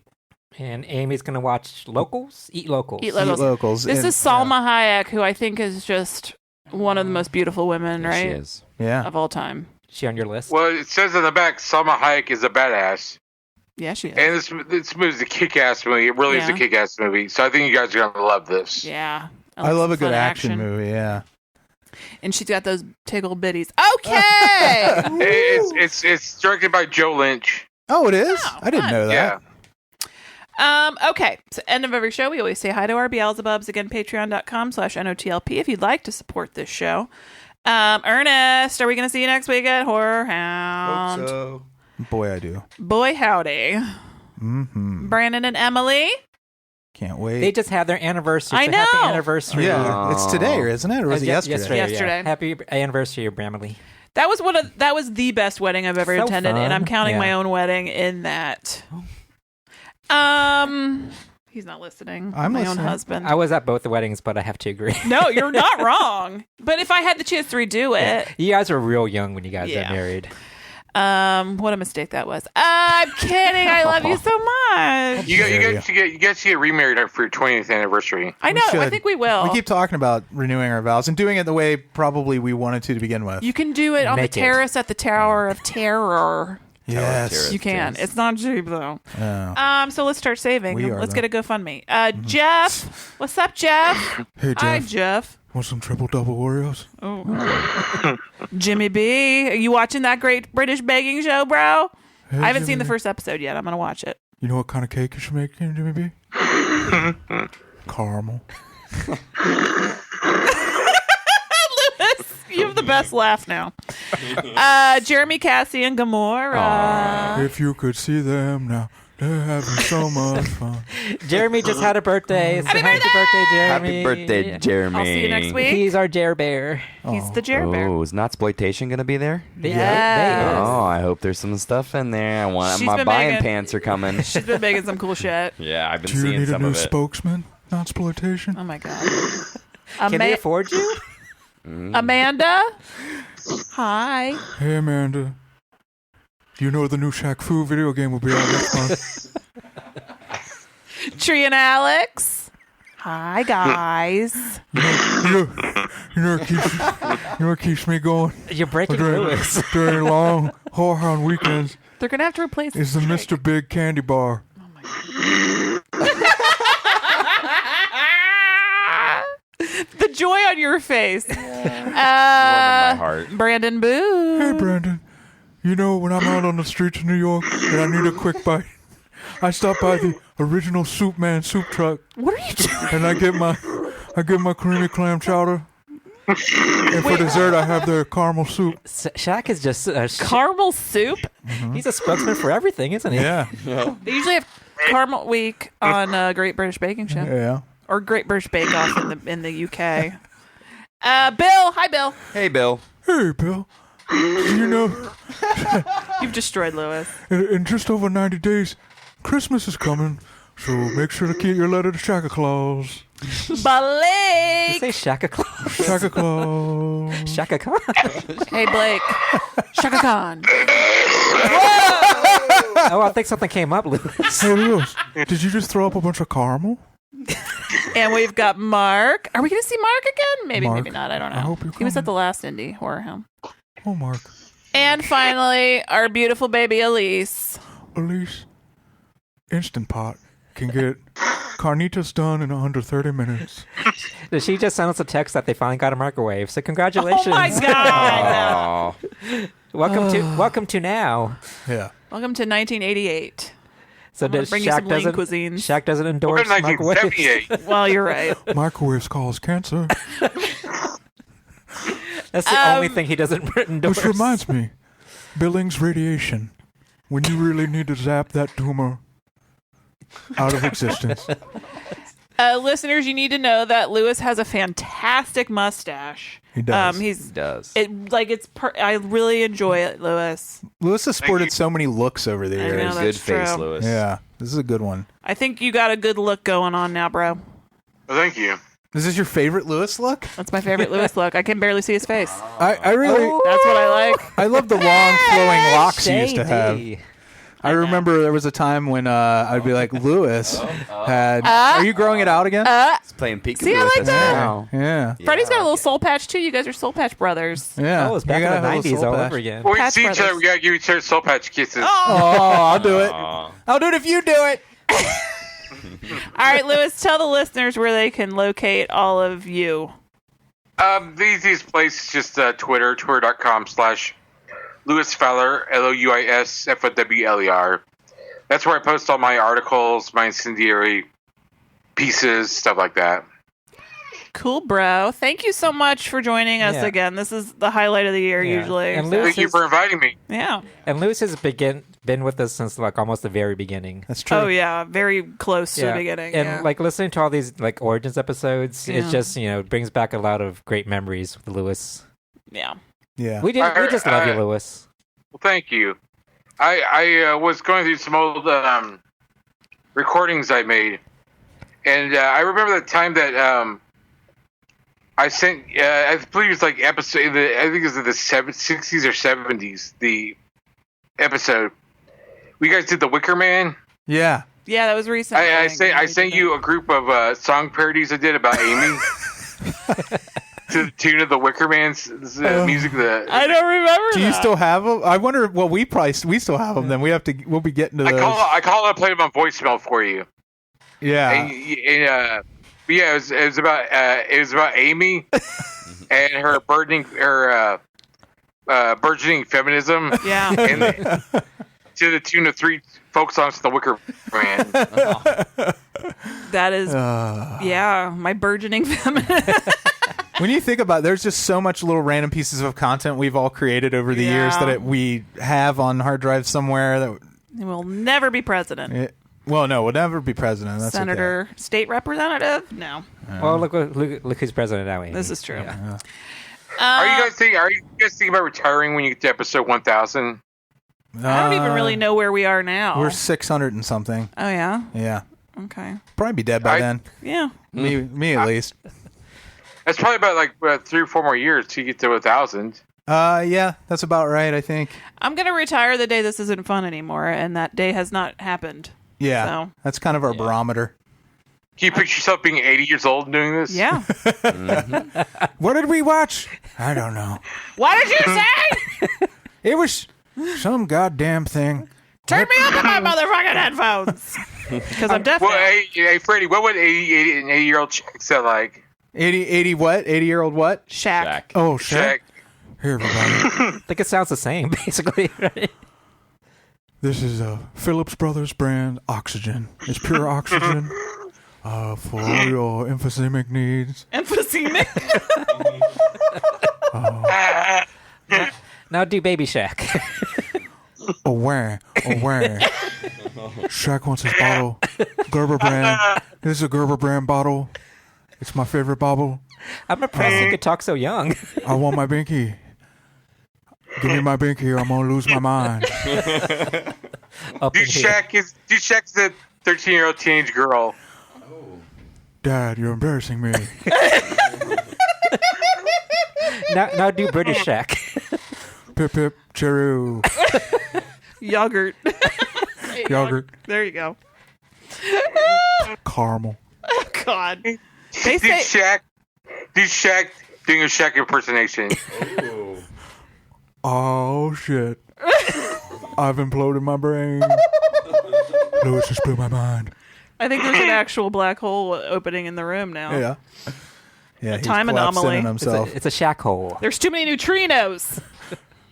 And Amy's going to watch Locals? Eat Locals. Eat Locals. This is Salma Hayek, who I think is just one of the most beautiful women, right? She is. Yeah. Of all time. She on your list? Well, it says in the back, Salma Hayek is a badass. Yeah, she is. And this movie's a kick-ass movie. It really is a kick-ass movie. So I think you guys are going to love this. Yeah. I love a good action movie, yeah. And she's got those tickle bitties. Okay! It's directed by Joe Lynch. Oh, it is? Oh, I didn't know that. Yeah. Okay, so end of every show, we always say hi to our Beelzebubs. Again, patreon.com/NOTLP if you'd like to support this show. Ernest, are we going to see you next week at Horror Hound? Hope so. Boy, I do. Boy, howdy. Mm-hmm. Branan and Emily. Can't wait. They just had their anniversary. I so know. Happy anniversary. Yeah, it's today, isn't it? Or was it yesterday? Yesterday. Yeah. Happy anniversary, Bramley. That was the best wedding I've ever So attended, and I'm fun. counting my own wedding in that. He's not listening. I'm my listening. own husband. I was at both the weddings, but I have to agree. No, you're not wrong. But if I had the chance to redo it, You guys were real young when you guys got married. what a mistake that was. I'm kidding. I love you so much. You guys get remarried for your 20th anniversary. I know. We I should. think we will. We keep talking about renewing our vows and doing it the way probably we wanted to begin with. You can do it on the Make it. terrace at the Tower of Terror. Yes. You can. It's not cheap though. Oh. So let's start saving. We are, Let's though. get a GoFundMe. Jeff, what's up, Jeff? Hey, Jeff. Hi, Jeff. Want some triple-double Oreos? Oh. Jimmy B, are you watching that great British baking show, bro? Hey, I haven't seen Jimmy. the first episode yet. I'm gonna watch it. You know what kind of cake you should make, Jimmy B? Caramel. You have the best laugh now. Jeremy, Cassie, and Gamora. If you could see them now, They're having so much fun. Jeremy just had a birthday. Happy birthday, Jeremy. Happy birthday, Jeremy. I'll see you next week. He's our Jer Bear. He's the Jer Bear. Oh, is Notsploitation going to be there? Yes. Oh, I hope there's some stuff in there. My buying pants are coming. She's been making some cool shit. Yeah, I've been Do you seeing need some a new of it. spokesman? Notsploitation? Oh my god. Can they afford you? Amanda? Hi. Hey, Amanda. Do you know the new Shaq Fu video game will be out next month? Tree and Alex. Hi, guys. You know what keeps me going? You're breaking Lewis. During long whorehound weekends They're going to have to replace is the Mr. Big candy bar. Oh my god. The joy on your face. Warming my heart. Brandon Boone. Hey, Brandon. You know, when I'm out on the streets of New York and I need a quick bite, I stop by the original Soup Man soup truck. What are you doing? And I get my creamy clam chowder. And for dessert, I have their caramel soup. Shaq is just Caramel soup? He's a spokesman for everything, isn't he? Yeah. They usually have Caramel Week on Great British Baking Show. Yeah. Or Great British Bake Off in the UK. Bill. Hi, Bill. Hey, Bill. Hey, Bill. You know, You've destroyed Lewis. in just over 90 days, Christmas is coming. So make sure to keep your letter to Shaka Claus. Blake. Did you say Shaka Claus? Shaka Claus. Shaka Khan. Hey, Blake. Shaka Khan. Oh, I think something came up, Lewis. Hey, Lewis, did you just throw up a bunch of caramel? And we've got Mark. Are we going to see Mark again? Maybe, Mark, maybe not. I don't know. I hope you're He was at coming. the last Indie Horror Hound. Oh, Mark. And finally, our beautiful baby Alise. Alise, Instant Pot can get carnitas done in under 30 minutes. Did she just send us a text that they finally got a microwave? So congratulations. Oh my god! Welcome to now. Yeah. Welcome to 1988. So I'm gonna does bring you some Shaq lean doesn't cuisines. Shaq doesn't endorse Welcome to microwaves? 1978. Well, you're right. Microwaves cause cancer. That's the only thing he doesn't endorse. Which reminds me, Billings radiation. When you really need to zap that tumor out of existence. Listeners, you need to know that Lewis has a fantastic mustache. He does. He does. I really enjoy it, Lewis. Lewis has sported so many looks over the I years. know, Good that's face, true. Lewis. Yeah, this is a good one. I think you got a good look going on now, bro. Well, thank you. This is your favorite Lewis look? That's my favorite Lewis look. I can barely see his face. I really, That's what I like. I love the long flowing locks he used to have. Shady. I remember there was a time when I'd be like, Lewis had. Are you growing it out again? He's playing peekaboo See, I with like us that. now. Yeah. Freddie's got a little soul patch too. You guys are soul patch brothers. Yeah. Oh, it's back You in gotta the have a 90s soul all patch. over again. When we Patch see each other, brothers. we gotta give each other soul patch kisses. Oh, I'll do it. Aw. I'll do it if you do it. All right, Lewis, tell the listeners where they can locate all of you. The easiest place is just twitter.com/Louis Fowler, LOUISFOWLER. That's where I post all my articles, my incendiary pieces, stuff like that. Cool, bro. Thank you so much for joining us Yeah. again. This is the highlight of the year Yeah. usually. And so- Lewis Thank you for inviting me. yeah. And Lewis has been with us since like almost the very beginning. That's true. Oh yeah, very close to the beginning. And yeah. like listening to all these like Origins episodes, Yeah. it just it brings back a lot of great memories with Lewis. yeah. Yeah. We just love you, Lewis. Well, thank you. I was going through some old recordings I made, and I remember the time that I sent. I believe it's like episode. I think it was in the 60s or 70s. The episode. We guys did the Wicker Man. Yeah. Yeah, that was recent. I sent you a group of song parodies I did about Amy. To the tune of the Wicker Man's music. I don't remember. Do you still have them? I wonder. Well, we still have them. Then we'll be getting to those. I call and play them on voicemail for you. Yeah. And, but yeah, it was about Amy and her burgeoning feminism. Yeah. And to the tune of 3 folk songs to the Wicker Man. That is, yeah, my burgeoning feminine. When you think about it, there's just so much little random pieces of content we've all created over the years that we have on hard drives somewhere that He will never be president. Well, no, will never be president. That's Senator, state representative? No. Well, look who's president now. This is true. Yeah. Are you guys thinking about retiring when you get to episode 1000? I don't even really know where we are now. We're 600 and something. Oh, yeah? Yeah. Okay. Probably be dead by then. Yeah. Me at least. That's probably about 3 or 4 more years to get to 1000. Yeah, that's about right, I think. I'm going to retire the day this isn't fun anymore, and that day has not happened. Yeah. So. That's kind of our barometer. Can you picture yourself being 80 years old and doing this? Yeah. What did we watch? I don't know. What did you say? It was some goddamn thing. Turn me up in my motherfucking headphones. Because I'm deaf. Well, hey, Freddie, what would an 80-year-old chick sound like? 80 what? 80-year-old what? Shaq. Oh, Shaq. Shaq. Here, everybody. I think it sounds the same, basically. Right? This is Phillips Brothers brand Oxygen. It's pure oxygen for all your emphysemic needs. Emphysemic? Now do Baby Shack. Aware. Shaq wants his bottle. Gerber brand. This is a Gerber brand bottle. It's my favorite bottle. I'm impressed you could talk so young. I want my binky. Give me my binky or I'm going to lose my mind. Dude, Shaq's the 13-year-old teenage girl. Dad, you're embarrassing me. now do British Shack. Pip, pip, cheroo. Yogurt. Yogurt. There you go. Caramel. Oh, God. Dude, Shaq doing a Shaq impersonation. Oh, shit. I've imploded my brain. Louis just blew my mind. I think there's an actual black hole opening in the room now. Yeah. Yeah, he's time collapsed in anomaly. on himself. It's a Shack hole. There's too many neutrinos.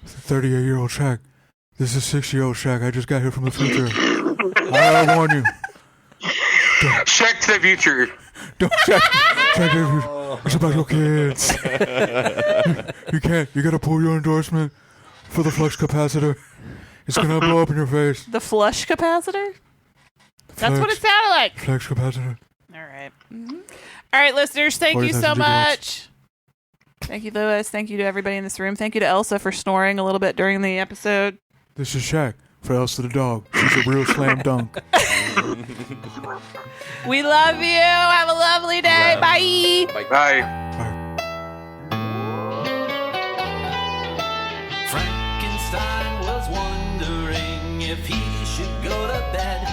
38-year-old Shaq. This is 6-year-old Shaq. I just got here from the future. I warn you. Shaq to the future. Don't Shaq. It's about your kids. You gotta pull your endorsement for the flux capacitor. It's gonna blow up in your face. The flush capacitor? That's what it sounded like. Flux capacitor. All right. Mm-hmm. All right, listeners, thank you so much. Thank you, Louis. Thank you to everybody in this room. Thank you to Elsa for snoring a little bit during the episode. This is Shaq for Elsa the dog. She's a real slam dunk. We love you. Have a lovely day. Bye. Bye. Frankenstein was wondering if he should go to bed.